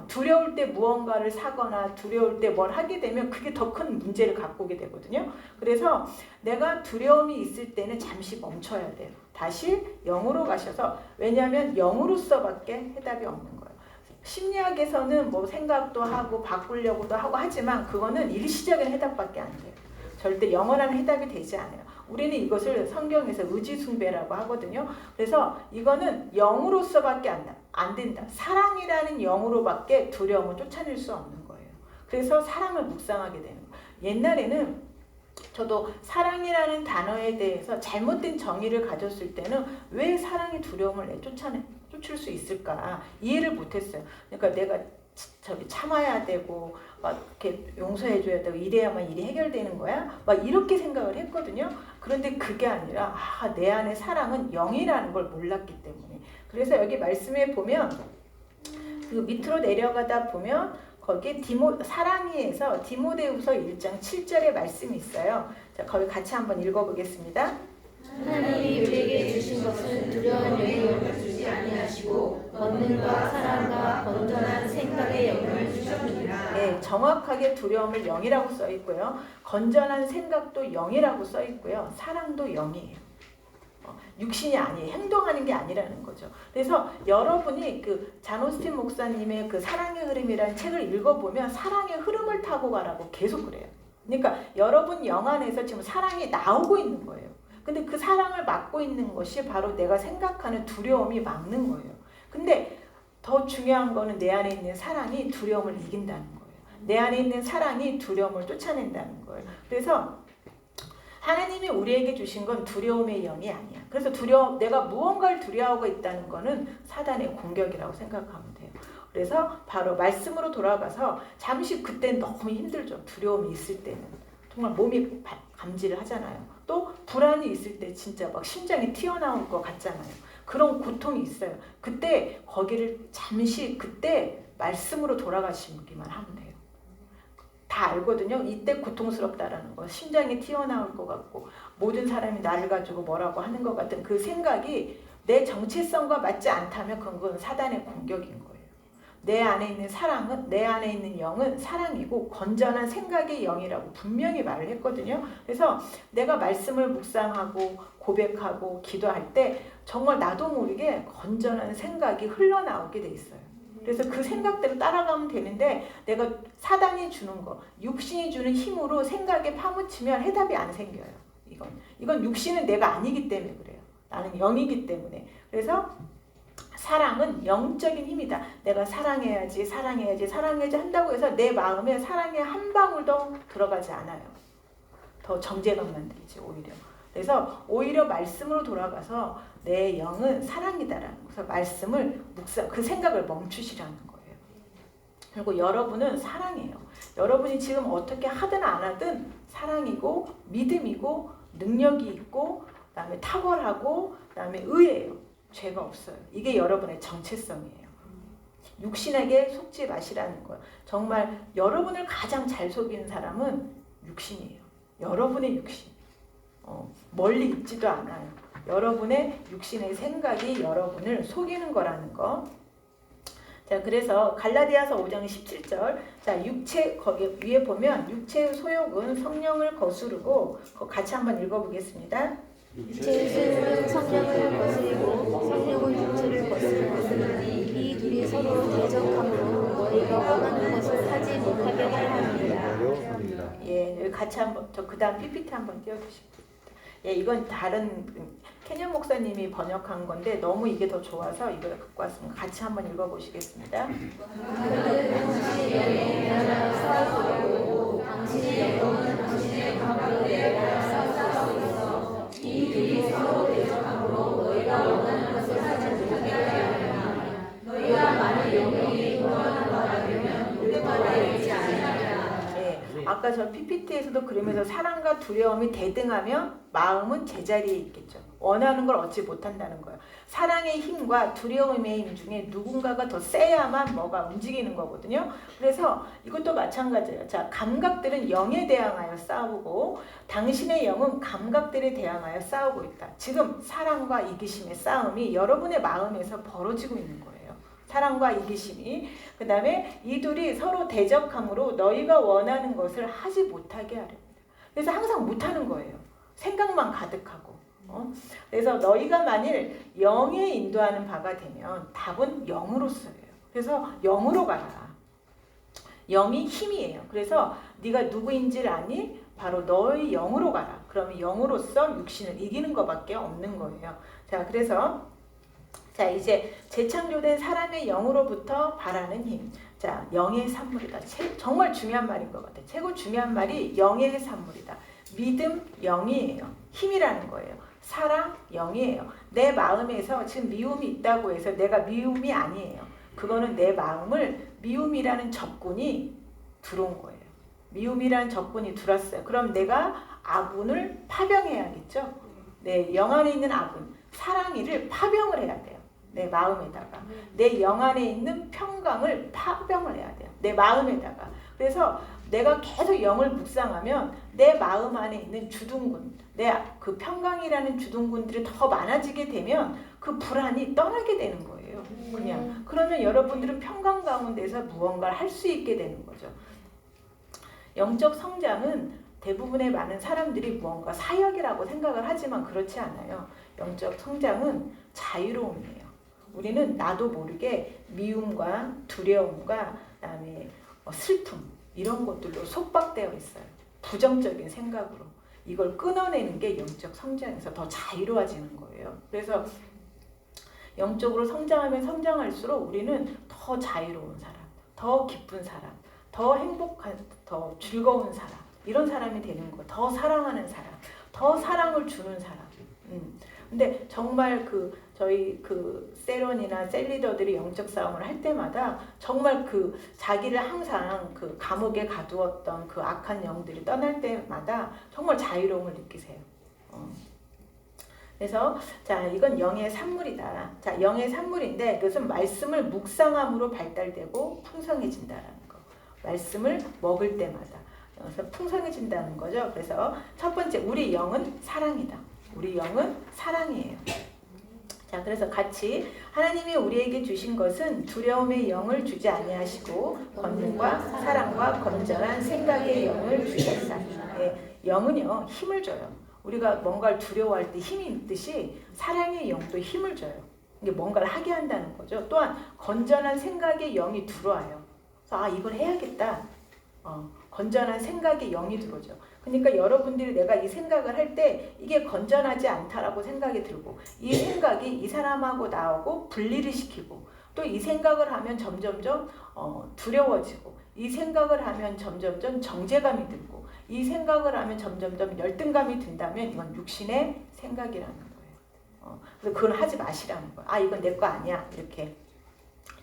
S1: 두려울 때 무언가를 사거나 두려울 때 뭘 하게 되면 그게 더 큰 문제를 갖고 오게 되거든요. 그래서 내가 두려움이 있을 때는 잠시 멈춰야 돼요. 다시 영으로 가셔서, 왜냐하면 영으로서밖에 해답이 없는 거예요. 심리학에서는 뭐 생각도 하고 바꾸려고도 하고 하지만 그거는 일시적인 해답밖에 안 돼요. 절대 영원한 해답이 되지 않아요. 우리는 이것을 성경에서 의지숭배라고 하거든요. 그래서 이거는 영으로서밖에 안 된다. 사랑이라는 영으로밖에 두려움을 쫓아낼 수 없는 거예요. 그래서 사랑을 묵상하게 되는 거예요. 옛날에는 저도 사랑이라는 단어에 대해서 잘못된 정의를 가졌을 때는 왜 사랑이 두려움을 쫓을 수 있을까 이해를 못했어요. 그러니까 내가 참아야 되고 막 이렇게 용서해줘야 되고 이래야만 일이 해결되는 거야? 막 이렇게 생각을 했거든요. 그런데 그게 아니라 내 안에 사랑은 영이라는 걸 몰랐기 때문에. 그래서 여기 말씀에 보면 그 밑으로 내려가다 보면 거기 사랑이에서 디모데후서 1장 7절의 말씀이 있어요. 자, 거기 같이 한번 읽어보겠습니다.
S2: 하나님이 우리에게 주신 것은 두려운 영을 주지 아니하시고 권능과 사랑과 건전한 생각의 영을 주셨느니라.
S1: 네, 정확하게 두려움을 영이라고 써 있고요. 건전한 생각도 영이라고 써 있고요. 사랑도 영이에요. 육신이 아니에요. 행동하는 게 아니라는 거죠. 그래서 여러분이 그 잔 오스틴 목사님의 그 사랑의 흐름이라는 책을 읽어보면 사랑의 흐름을 타고 가라고 계속 그래요. 그러니까 여러분 영 안에서 지금 사랑이 나오고 있는 거예요. 근데 그 사랑을 막고 있는 것이 바로 내가 생각하는 두려움이 막는 거예요. 근데 더 중요한 거는 내 안에 있는 사랑이 두려움을 이긴다는 거예요. 내 안에 있는 사랑이 두려움을 쫓아낸다는 거예요. 그래서 하나님이 우리에게 주신 건 두려움의 영이 아니야. 그래서 내가 무언가를 두려워하고 있다는 거는 사단의 공격이라고 생각하면 돼요. 그래서 바로 말씀으로 돌아가서 잠시 그때는 너무 힘들죠. 두려움이 있을 때는. 정말 몸이 감지를 하잖아요. 또 불안이 있을 때 진짜 막 심장이 튀어나올 것 같잖아요. 그런 고통이 있어요. 그때 거기를 잠시 그때 말씀으로 돌아가시기만 하면 돼요. 다 알거든요. 이때 고통스럽다라는 거. 심장이 튀어나올 것 같고 모든 사람이 나를 가지고 뭐라고 하는 것 같은 그 생각이 내 정체성과 맞지 않다면 그건 사단의 공격인 거예요. 내 안에 있는 사랑은, 내 안에 있는 영은 사랑이고 건전한 생각의 영이라고 분명히 말을 했거든요. 그래서 내가 말씀을 묵상하고 고백하고 기도할 때 정말 나도 모르게 건전한 생각이 흘러나오게 돼 있어요. 그래서 그 생각대로 따라가면 되는데 내가 사단이 주는 거, 육신이 주는 힘으로 생각에 파묻히면 해답이 안 생겨요. 이건 육신은 내가 아니기 때문에 그래요. 나는 영이기 때문에. 그래서 사랑은 영적인 힘이다. 내가 사랑해야지 한다고 해서 내 마음에 사랑의 한 방울도 들어가지 않아요. 더 정제감만 들지 오히려. 그래서 오히려 말씀으로 돌아가서 내 영은 사랑이다라는 그래서 말씀을 그 생각을 멈추시라는 거예요. 그리고 여러분은 사랑이에요. 여러분이 지금 어떻게 하든 안 하든 사랑이고 믿음이고 능력이 있고 그다음에 탁월하고 그다음에 의예요. 죄가 없어요. 이게 여러분의 정체성이에요. 육신에게 속지 마시라는 거예요. 정말 여러분을 가장 잘 속이는 사람은 육신이에요. 여러분의 육신. 멀리 있지도 않아요. 여러분의 육신의 생각이 여러분을 속이는 거라는 거. 자, 그래서 갈라디아서 5장 17절. 자, 육체 거기 위에 보면 육체의 소욕은 성령을 거스르고 같이 한번 읽어보겠습니다.
S2: 육체의 소욕은 성령을 거스르고 성령은 육체를 거스르니 이 둘이 서로 대적함으로 너희가 원하는 것을 하지 못하게 하려 함이라.
S1: 예, 여기 같이 한번 저 그다음 PPT 한번 띄워주십시오. 예, 이건 다른 캐년 목사님이 번역한 건데 너무 이게 더 좋아서 이걸 갖고 왔습니다. 같이 한번 읽어보시겠습니다.
S2: 당신의 영은 당신의 감으로 내가 싸우고 있어 이 둘이 서로 대적함으로 너희가 원하는 것을 하지 못하게 하려 너희가 만일 영이 원하는 바라면 옳다고 알지 아니하리라.
S1: 예, 아까 저 PPT에서도 그러면서 사랑과 두려움이 대등하면 마음은 제자리에 있겠죠. 원하는 걸 얻지 못한다는 거예요. 사랑의 힘과 두려움의 힘 중에 누군가가 더 세야만 뭐가 움직이는 거거든요. 그래서 이것도 마찬가지예요. 자, 감각들은 영에 대항하여 싸우고 당신의 영은 감각들에 대항하여 싸우고 있다. 지금 사랑과 이기심의 싸움이 여러분의 마음에서 벌어지고 있는 거예요. 사랑과 이기심이. 그 다음에 이 둘이 서로 대적함으로 너희가 원하는 것을 하지 못하게 하렵니다. 그래서 항상 못하는 거예요. 생각만 가득하고. 그래서 너희가 만일 영에 인도하는 바가 되면 답은 영으로서예요. 그래서 영으로 가라. 영이 힘이에요. 그래서 네가 누구인지를 아니? 바로 너의 영으로 가라. 그러면 영으로서 육신을 이기는 것밖에 없는 거예요. 자, 그래서 자, 이제 재창조된 사람의 영으로부터 바라는 힘. 자, 영의 산물이다. 정말 중요한 말인 것 같아요. 최고 중요한 말이 영의 산물이다. 믿음, 영이에요. 힘이라는 거예요. 사랑, 영이에요. 내 마음에서 지금 미움이 있다고 해서 내가 미움이 아니에요. 그거는 내 마음을 미움이라는 적군이 들어온 거예요. 미움이라는 적군이 들어왔어요. 그럼 내가 아군을 파병해야겠죠. 내 영 안에 있는 아군, 사랑이를 파병을 해야 돼요. 내 마음에다가. 내 영 안에 있는 평강을 파병을 해야 돼요. 내 마음에다가. 그래서 내가 계속 영을 묵상하면 내 마음 안에 있는 주둔군, 내 그 평강이라는 주둔군들이 더 많아지게 되면 그 불안이 떠나게 되는 거예요. 그냥. 그러면 여러분들은 평강 가운데서 무언가를 할 수 있게 되는 거죠. 영적 성장은 대부분의 많은 사람들이 무언가 사역이라고 생각을 하지만 그렇지 않아요. 영적 성장은 자유로움이에요. 우리는 나도 모르게 미움과 두려움과 그다음에 슬픔 이런 것들로 속박되어 있어요. 부정적인 생각으로. 이걸 끊어내는 게 영적 성장에서 더 자유로워지는 거예요. 그래서 영적으로 성장하면 성장할수록 우리는 더 자유로운 사람, 더 기쁜 사람, 더 행복한, 더 즐거운 사람, 이런 사람이 되는 거. 더 사랑하는 사람, 더 사랑을 주는 사람. 근데 정말 저희 세론이나 셀리더들이 영적 싸움을 할 때마다 정말 자기를 항상 감옥에 가두었던 그 악한 영들이 떠날 때마다 정말 자유로움을 느끼세요. 그래서 자, 이건 영의 산물이다. 자, 영의 산물인데 그것은 말씀을 묵상함으로 발달되고 풍성해진다라는 거. 말씀을 먹을 때마다 그래서 풍성해진다는 거죠. 그래서 첫 번째, 우리 영은 사랑이다. 우리 영은 사랑이에요. 자, 그래서 같이 하나님이 우리에게 주신 것은 두려움의 영을 주지 아니하시고 권능과 사랑과 건전한 생각의 영을 주셨다. 예, 영은요 힘을 줘요. 우리가 뭔가를 두려워할 때 힘이 있듯이 사랑의 영도 힘을 줘요. 이게 뭔가를 하게 한다는 거죠. 또한 건전한 생각의 영이 들어와요. 그래서 이걸 해야겠다. 건전한 생각의 영이 들어오죠. 그러니까 여러분들이 내가 이 생각을 할 때 이게 건전하지 않다라고 생각이 들고 이 생각이 이 사람하고 나하고 분리를 시키고 또 이 생각을 하면 점점점 두려워지고 이 생각을 하면 점점점 정죄감이 들고 이 생각을 하면 점점점 열등감이 든다면 이건 육신의 생각이라는 거예요. 그래서 그걸 하지 마시라는 거예요. 이건 내 거 아니야. 이렇게.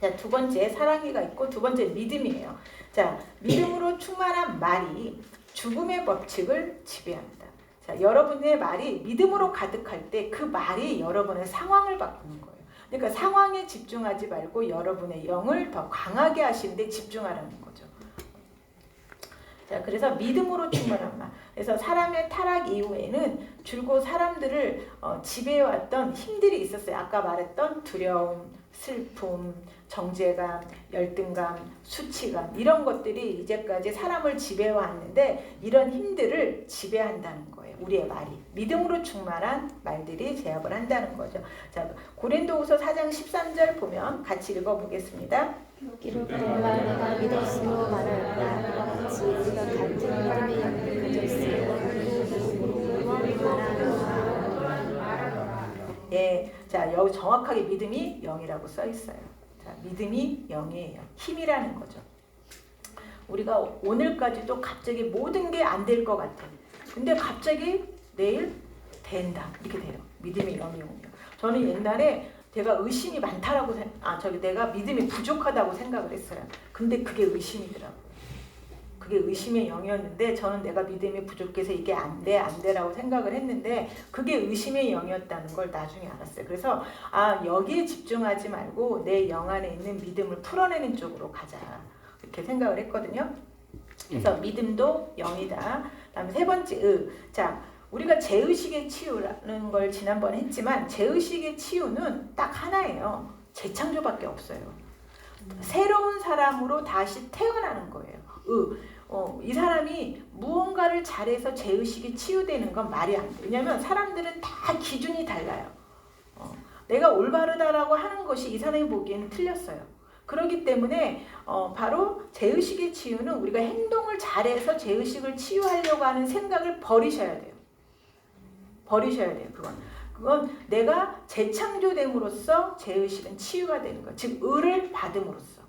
S1: 자, 두 번째 사랑이가 있고 두 번째 믿음이에요. 자, 믿음으로 충만한 말이 죽음의 법칙을 지배합니다. 자, 여러분의 말이 믿음으로 가득할 때 그 말이 여러분의 상황을 바꾸는 거예요. 그러니까 상황에 집중하지 말고 여러분의 영을 더 강하게 하시는 데 집중하라는 거죠. 자, 그래서 믿음으로 충만한 말. 그래서 사람의 타락 이후에는 줄곧 사람들을 지배해왔던 힘들이 있었어요. 아까 말했던 두려움, 슬픔, 정죄감, 열등감, 수치감 이런 것들이 이제까지 사람을 지배해왔는데 이런 힘들을 지배한다는 거예요. 우리의 말이. 믿음으로 충만한 말들이 제압을 한다는 거죠. 자, 고린도후서 4장 13절 보면 같이 읽어보겠습니다.
S2: 기록된 바 내가 믿었으므로 말하였다. 이와 같이 우리가 같은 믿음의 영을 가져 있으니
S1: 예, 자, 여기 정확하게 믿음이 영이라고 써 있어요. 자, 믿음이 영이에요. 힘이라는 거죠. 우리가 오늘까지도 갑자기 모든 게 안 될 것 같아. 근데 갑자기 내일 된다. 이렇게 돼요. 믿음이 영이군요. 저는 옛날에 내가 의심이 많다라고 내가 믿음이 부족하다고 생각을 했어요. 근데 그게 의심이더라고요. 그게 의심의 영이었는데 저는 내가 믿음이 부족해서 이게 안 돼라고 생각을 했는데 그게 의심의 영이었다는 걸 나중에 알았어요. 그래서 여기에 집중하지 말고 내 영 안에 있는 믿음을 풀어내는 쪽으로 가자. 이렇게 생각을 했거든요. 그래서 믿음도 영이다. 다음 세 번째 자, 우리가 죄의식의 치유라는 걸 지난번에 했지만 죄의식의 치유는 딱 하나예요. 재창조밖에 없어요. 새로운 사람으로 다시 태어나는 거예요. 이 사람이 무언가를 잘해서 죄의식이 치유되는 건 말이 안 돼. 왜냐하면 사람들은 다 기준이 달라요. 내가 올바르다라고 하는 것이 이 사람이 보기에는 틀렸어요. 그렇기 때문에 바로 죄의식의 치유는 우리가 행동을 잘해서 죄의식을 치유하려고 하는 생각을 버리셔야 돼요. 버리셔야 돼요. 그건 내가 재창조됨으로써 죄의식은 치유가 되는 거예요. 즉 의를 받음으로써.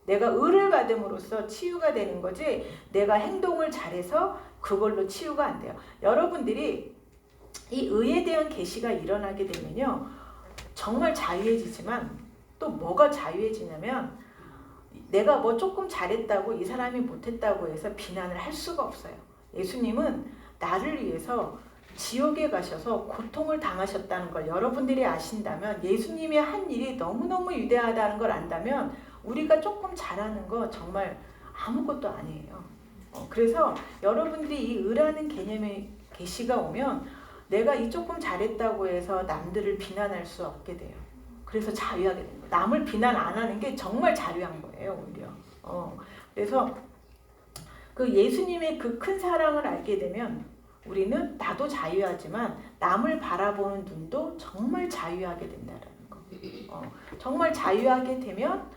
S1: 내가 의를 받음으로써 치유가 되는 거지 내가 행동을 잘해서 그걸로 치유가 안 돼요. 여러분들이 이 의에 대한 계시가 일어나게 되면요. 정말 자유해지지만 또 뭐가 자유해지냐면 내가 뭐 조금 잘했다고 이 사람이 못했다고 해서 비난을 할 수가 없어요. 예수님은 나를 위해서 지옥에 가셔서 고통을 당하셨다는 걸 여러분들이 아신다면 예수님이 한 일이 너무너무 위대하다는 걸 안다면 우리가 조금 잘하는 거 정말 아무것도 아니에요. 그래서 여러분들이 이 의라는 개념의 계시가 오면 내가 이 조금 잘했다고 해서 남들을 비난할 수 없게 돼요. 그래서 자유하게 됩니다. 남을 비난 안 하는 게 정말 자유한 거예요, 오히려. 그래서 그 예수님의 그 큰 사랑을 알게 되면 우리는 나도 자유하지만 남을 바라보는 눈도 정말 자유하게 된다는 거. 정말 자유하게 되면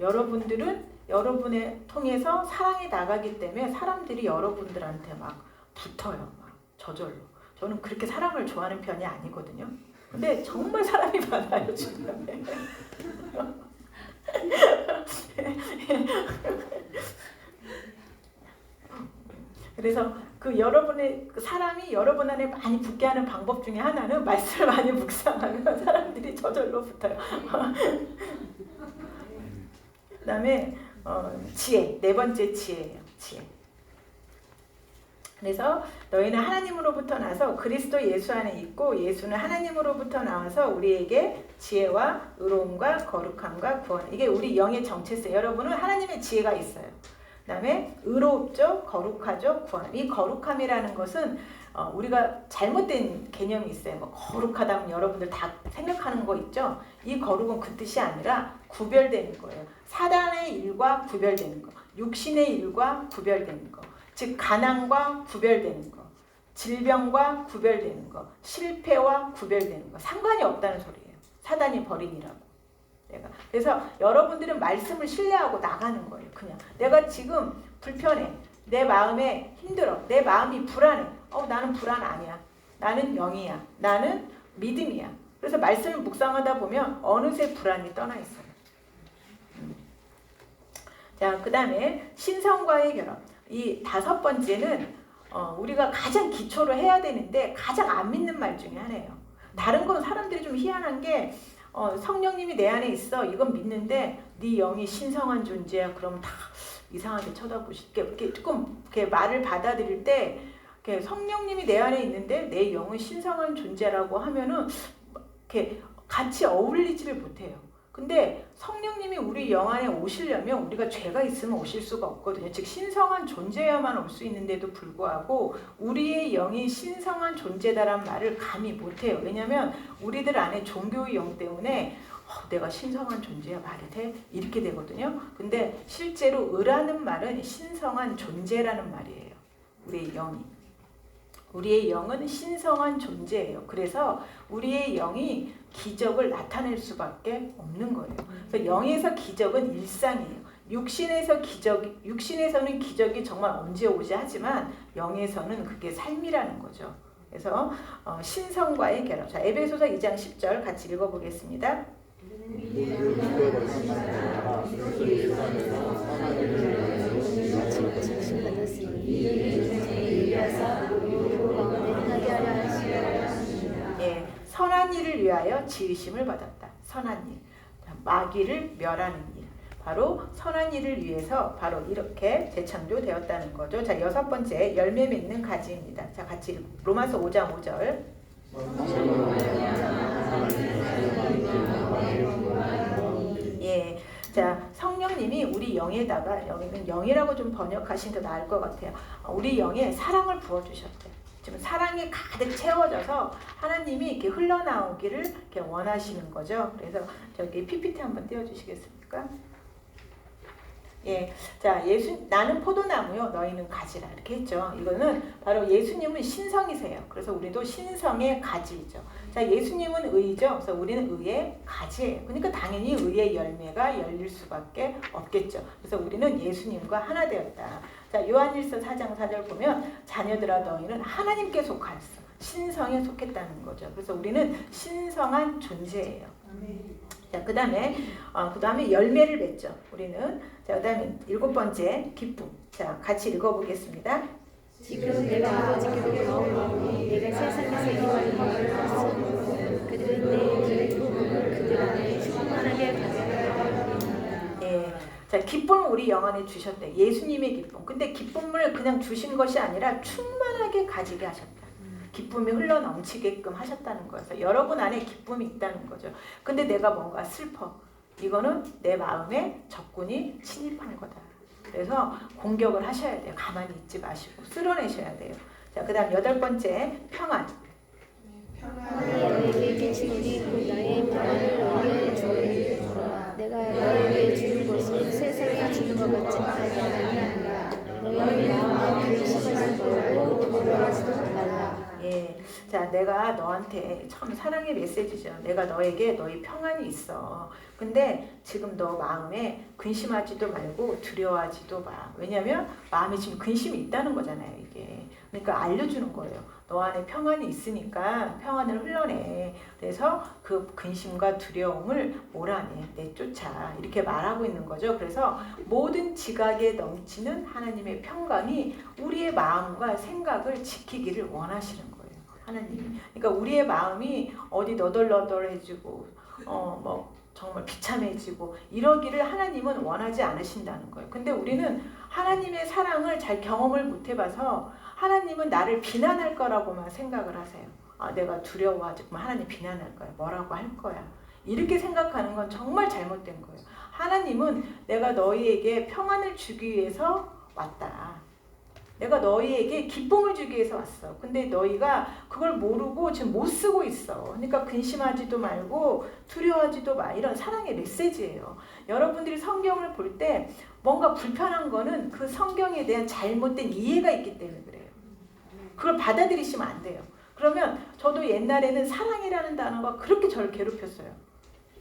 S1: 여러분들은 여러분의 통해서 사랑이 나가기 때문에 사람들이 여러분들한테 막 붙어요. 막 저절로. 저는 그렇게 사람을 좋아하는 편이 아니거든요. 근데 정말 사람이 많아요, 주변에. 그래서 그 여러분의 그 사람이 여러분 안에 많이 붙게 하는 방법 중에 하나는 말씀을 많이 묵상하면 사람들이 저절로 붙어요. 그다음에 지혜, 네 번째 지혜예요. 지혜. 그래서 너희는 하나님으로부터 나서 그리스도 예수 안에 있고 예수는 하나님으로부터 나와서 우리에게 지혜와 의로움과 거룩함과 구원. 이게 우리 영의 정체성. 여러분은 하나님의 지혜가 있어요. 그 다음에 의롭죠, 거룩하죠, 구원. 이 거룩함이라는 것은 우리가 잘못된 개념이 있어요. 뭐 거룩하다면 여러분들 다 생각하는 거 있죠? 이 거룩은 그 뜻이 아니라 구별되는 거예요. 사단의 일과 구별되는 거, 육신의 일과 구별되는 거, 즉 가난과 구별되는 거, 질병과 구별되는 거, 실패와 구별되는 거. 상관이 없다는 소리예요. 사단이 버린이라고. 그래서 여러분들은 말씀을 신뢰하고 나가는 거예요. 그냥 내가 지금 불편해, 내 마음에 힘들어, 내 마음이 불안해. 나는 불안 아니야. 나는 영이야. 나는 믿음이야. 그래서 말씀을 묵상하다 보면 어느새 불안이 떠나 있어요. 자, 그 다음에 신성과의 결합. 이 다섯 번째는 우리가 가장 기초로 해야 되는데 가장 안 믿는 말 중에 하나예요. 다른 건 사람들이 좀 희한한 게 성령님이 내 안에 있어. 이건 믿는데 네 영이 신성한 존재야. 그럼 다 이상하게 쳐다보실게. 이렇게 조금 이렇게 말을 받아들일 때 이렇게 성령님이 내 안에 있는데 내 영은 신성한 존재라고 하면은 이렇게 같이 어울리지를 못해요. 근데 성령님이 우리 영 안에 오시려면 우리가 죄가 있으면 오실 수가 없거든요. 즉 신성한 존재여만 올 수 있는데도 불구하고 우리의 영이 신성한 존재다란 말을 감히 못해요. 왜냐하면 우리들 안에 종교의 영 때문에 내가 신성한 존재야 말이 돼? 이렇게 되거든요. 근데 실제로 의라는 말은 신성한 존재라는 말이에요. 우리의 영이. 우리의 영은 신성한 존재예요. 그래서 우리의 영이 기적을 나타낼 수밖에 없는 거예요. 그래서 영에서 기적은 일상이에요. 육신에서는 기적이 정말 언제 오지 하지만 영에서는 그게 삶이라는 거죠. 그래서 신성과의 결합. 자, 에베소서 2장 10절 같이 읽어보겠습니다. 예, 선한 일을 위하여 지으심을 받았다. 선한 일, 마귀를 멸하는 일. 바로 선한 일을 위해서 바로 이렇게 재창조되었다는 거죠. 자, 여섯 번째 열매 맺는 가지입니다. 자, 같이 로마서 5장 5절. 예, 자, 성령님이 우리 영에다가, 여기는 영이라고 좀 번역하시는 게 나을 것 같아요. 우리 영에 사랑을 부어주셨대요. 지금 사랑이 가득 채워져서 하나님이 이렇게 흘러나오기를 이렇게 원하시는 거죠. 그래서 저기 PPT 한번 띄워주시겠습니까? 예, 자, 나는 포도나무요, 너희는 가지라 이렇게 했죠. 이거는 바로 예수님은 신성이세요. 그래서 우리도 신성의 가지이죠. 자, 예수님은 의죠. 그래서 우리는 의의 가지예요. 그러니까 당연히 의의 열매가 열릴 수밖에 없겠죠. 그래서 우리는 예수님과 하나 되었다. 자, 요한일서 4장 4절 보면 자녀들아 너희는 하나님께 속하였어. 신성에 속했다는 거죠. 그래서 우리는 신성한 존재예요. 자, 그 다음에 열매를 맺죠. 우리는. 자, 그 다음에 7번째 기쁨. 자, 같이 읽어보겠습니다.
S2: 지금 내가 아버지께로 가오니 내가 세상에서 이루어진 것을 봤으므로 그들은 내 기쁨을 그들 안에 충만하게 가져가리라.
S1: 예, 자, 기쁨을 우리 영 안에 주셨대. 예수님의 기쁨. 근데 기쁨을 그냥 주신 것이 아니라 충만하게 가지게 하셨다. 기쁨이 흘러넘치게끔 하셨다는 거여서 여러분 안에 기쁨이 있다는 거죠. 근데 내가 뭔가 슬퍼. 이거는 내 마음에 적군이 침입한 거다. 그래서 공격을 하셔야 돼요. 가만히 있지 마시고 쓸어내셔야 돼요. 자, 그 다음 8번째 평안.
S2: 너에게 계시니 그 나의 평안을 너희에게 주리라. 내가 너에게 주는 것은 세상이 주는 것 같지 아니하니라. 너희 마음에 근심하지 말고 두려워하지도 말라.
S1: 예, 자, 내가 너한테 참 사랑의 메시지죠. 내가 너에게 너희 평안이 있어. 근데 지금 너 마음에 근심하지도 말고 두려워하지도 마. 왜냐면 마음에 지금 근심이 있다는 거잖아요, 이게. 그러니까 알려주는 거예요. 너 안에 평안이 있으니까 평안을 흘러내. 그래서 그 근심과 두려움을 몰아내, 내쫓아. 이렇게 말하고 있는 거죠. 그래서 모든 지각에 넘치는 하나님의 평강이 우리의 마음과 생각을 지키기를 원하시는 거예요. 하나님이. 그러니까 우리의 마음이 어디 너덜너덜해지고 정말 비참해지고 이러기를 하나님은 원하지 않으신다는 거예요. 근데 우리는 하나님의 사랑을 잘 경험을 못 해봐서 하나님은 나를 비난할 거라고만 생각을 하세요. 내가 두려워하지. 하나님 비난할 거야. 뭐라고 할 거야. 이렇게 생각하는 건 정말 잘못된 거예요. 하나님은 내가 너희에게 평안을 주기 위해서 왔다. 내가 너희에게 기쁨을 주기 위해서 왔어. 근데 너희가 그걸 모르고 지금 못 쓰고 있어. 그러니까 근심하지도 말고 두려워하지도 마. 이런 사랑의 메시지예요. 여러분들이 성경을 볼 때 뭔가 불편한 거는 그 성경에 대한 잘못된 이해가 있기 때문에 그래요. 그걸 받아들이시면 안 돼요. 그러면 저도 옛날에는 사랑이라는 단어가 그렇게 저를 괴롭혔어요.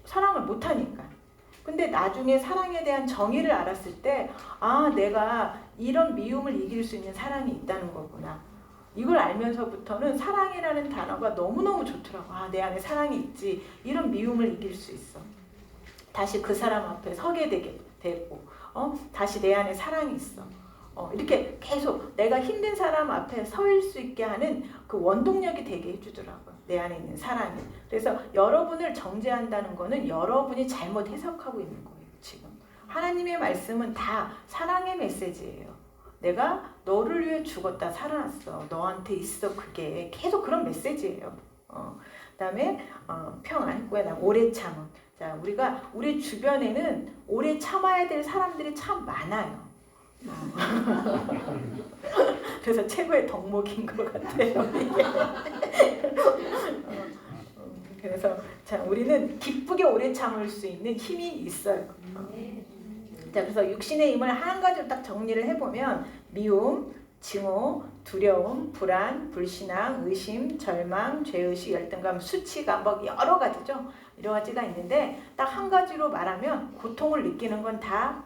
S1: 사랑을 못하니까. 근데 나중에 사랑에 대한 정의를 알았을 때 내가 이런 미움을 이길 수 있는 사랑이 있다는 거구나. 이걸 알면서부터는 사랑이라는 단어가 너무너무 좋더라고. 내 안에 사랑이 있지. 이런 미움을 이길 수 있어. 다시 그 사람 앞에 서게 되고 다시 내 안에 사랑이 있어. 이렇게 계속 내가 힘든 사람 앞에 설 수 있게 하는 그 원동력이 되게 해주더라고요. 내 안에 있는 사랑이. 그래서 여러분을 정죄한다는 거는 여러분이 잘못 해석하고 있는 거예요. 지금 하나님의 말씀은 다 사랑의 메시지예요. 내가 너를 위해 죽었다 살아났어. 너한테 있어. 그게 계속 그런 메시지예요. 그다음에 평안, 오래 참음. 자, 우리 주변에는 오래 참아야 될 사람들이 참 많아요. 그래서 최고의 덕목인 것 같아요. 이게. 그래서 자, 우리는 기쁘게 오래 참을 수 있는 힘이 있어요. 자, 그래서 육신의 힘을 한 가지로 딱 정리를 해보면 미움, 증오, 두려움, 불안, 불신앙, 의심, 절망, 죄의식, 열등감, 수치감, 뭐 여러 가지죠. 여러 가지가 있는데 딱 한 가지로 말하면 고통을 느끼는 건 다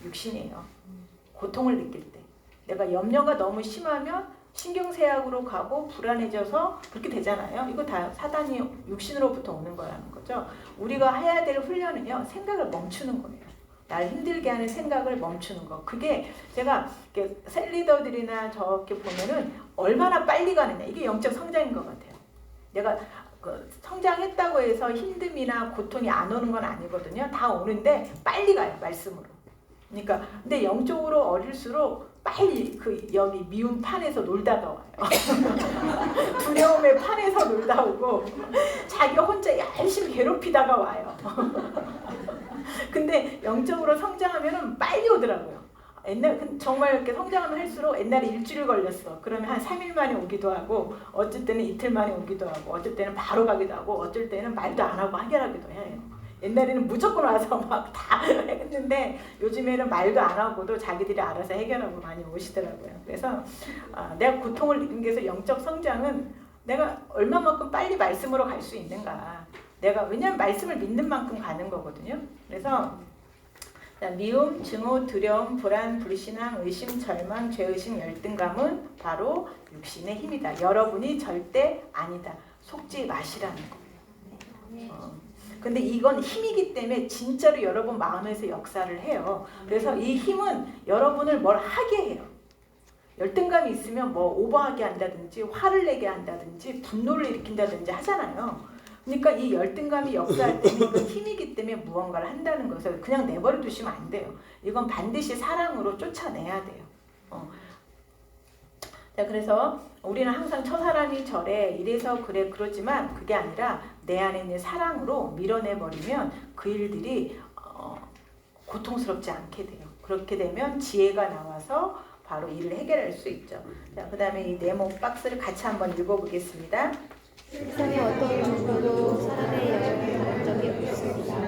S1: 육신이에요. 고통을 느낄 때. 내가 염려가 너무 심하면 신경쇠약으로 가고 불안해져서 그렇게 되잖아요. 이거 다 사단이 육신으로부터 오는 거라는 거죠. 우리가 해야 될 훈련은요. 생각을 멈추는 거예요. 날 힘들게 하는 생각을 멈추는 거. 그게 제가 셀리더들이나 저렇게 보면은 얼마나 빨리 가느냐. 이게 영적 성장인 것 같아요. 내가 성장했다고 해서 힘듦이나 고통이 안 오는 건 아니거든요. 다 오는데 빨리 가요. 말씀으로. 그러니까 근데 영적으로 어릴수록 빨리 여기 미움 판에서 놀다가 와요. 두려움의 판에서 놀다 오고 자기 혼자 열심히 괴롭히다가 와요. 근데 영적으로 성장하면은 빨리 오더라고요. 정말 이렇게 성장하면 할수록 옛날에 일주일 걸렸어. 그러면 한 3일 만에 오기도 하고, 어쩔 때는 이틀 만에 오기도 하고, 어쩔 때는 바로 가기도 하고, 어쩔 때는 말도 안 하고 해결하기도 해요. 옛날에는 무조건 와서 막 다 했는데 요즘에는 말도 안 하고도 자기들이 알아서 해결하고 많이 오시더라고요. 그래서 내가 고통을 느끼는 게 영적 성장은 내가 얼마만큼 빨리 말씀으로 갈 수 있는가. 왜냐하면 말씀을 믿는 만큼 가는 거거든요. 그래서 미움, 증오, 두려움, 불안, 불신앙, 의심, 절망, 죄의식, 열등감은 바로 육신의 힘이다. 여러분이 절대 아니다. 속지 마시라는 거예요. 근데 이건 힘이기 때문에 진짜로 여러분 마음에서 역사를 해요. 그래서 이 힘은 여러분을 뭘 하게 해요. 열등감이 있으면 뭐 오버하게 한다든지 화를 내게 한다든지 분노를 일으킨다든지 하잖아요. 그러니까 이 열등감이 역사할 때는 이건 힘이기 때문에 무언가를 한다는 것을 그냥 내버려 두시면 안 돼요. 이건 반드시 사랑으로 쫓아내야 돼요. 자, 그래서 우리는 항상 첫사람이 저래 이래서 그래 그러지만 그게 아니라 내 안에 있는 사랑으로 밀어내버리면 그 일들이 고통스럽지 않게 돼요. 그렇게 되면 지혜가 나와서 바로 일을 해결할 수 있죠. 자, 그 다음에 이 네모 박스를 같이 한번 읽어보겠습니다.
S2: 세상의 어떤 종교도 사람의 영역에 다른 적이 없습니다.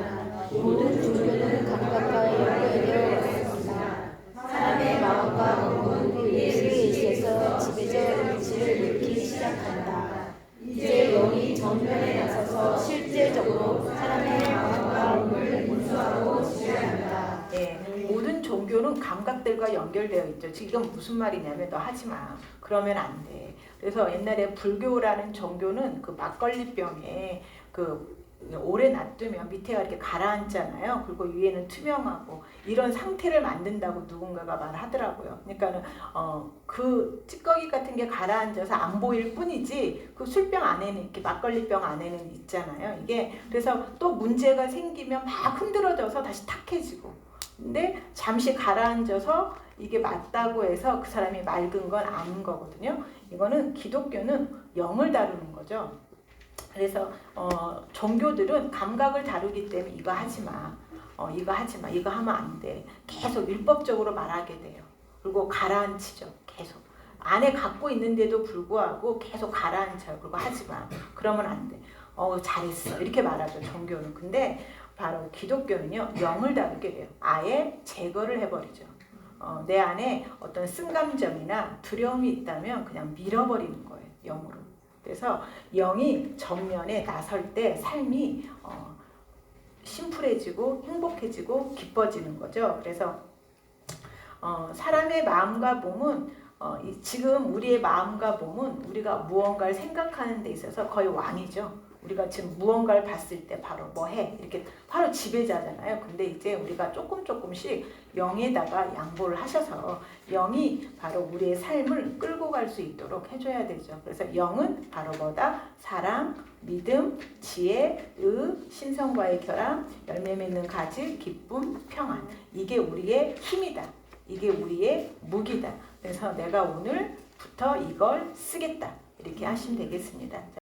S2: 모든 종교는 감각과 연결되어 왔습니다. 사람의 마음과 몸은 의식에 의해서 지배적 일치를 잃기 시작한다. 이제 영이 정면에 나서서 실제적으로 사람의 마음과 몸을 인수하고 지배한다.
S1: 네, 모든 종교는 감각들과 연결되어 있죠. 지금 이건 무슨 말이냐면 너 하지 마. 그러면 안 돼. 그래서 옛날에 불교라는 종교는 그 막걸리병에 오래 놔두면 밑에가 이렇게 가라앉잖아요. 그리고 위에는 투명하고 이런 상태를 만든다고 누군가가 말하더라고요. 그러니까는 그 찌꺼기 같은 게 가라앉아서 안 보일 뿐이지 그 술병 안에는 이렇게 막걸리병 안에는 있잖아요. 이게 그래서 또 문제가 생기면 막 흔들어져서 다시 탁해지고. 근데 잠시 가라앉아서 이게 맞다고 해서 그 사람이 맑은 건 아닌 거거든요. 이거는 기독교는 영을 다루는 거죠. 그래서 종교들은 감각을 다루기 때문에 이거 하지 마. 이거 하지 마. 이거 하면 안 돼. 계속 율법적으로 말하게 돼요. 그리고 가라앉히죠. 계속. 안에 갖고 있는데도 불구하고 계속 가라앉혀요. 그리고 하지 마. 그러면 안 돼. 잘했어. 이렇게 말하죠. 종교는. 근데 바로 기독교는요. 영을 다루게 돼요. 아예 제거를 해버리죠. 내 안에 어떤 쓴감정이나 두려움이 있다면 그냥 밀어버리는 거예요. 영으로. 그래서 영이 정면에 나설 때 삶이 심플해지고 행복해지고 기뻐지는 거죠. 그래서 사람의 마음과 몸은 지금 우리의 마음과 몸은 우리가 무언가를 생각하는 데 있어서 거의 왕이죠. 우리가 지금 무언가를 봤을 때 바로 뭐 해? 이렇게 바로 지배자잖아요. 근데 이제 우리가 조금씩 영에다가 양보를 하셔서 영이 바로 우리의 삶을 끌고 갈 수 있도록 해줘야 되죠. 그래서 영은 바로 뭐다? 사랑, 믿음, 지혜, 신성과의 결함, 열매 맺는 가지, 기쁨, 평안. 이게 우리의 힘이다. 이게 우리의 무기다. 그래서 내가 오늘부터 이걸 쓰겠다. 이렇게 하시면 되겠습니다.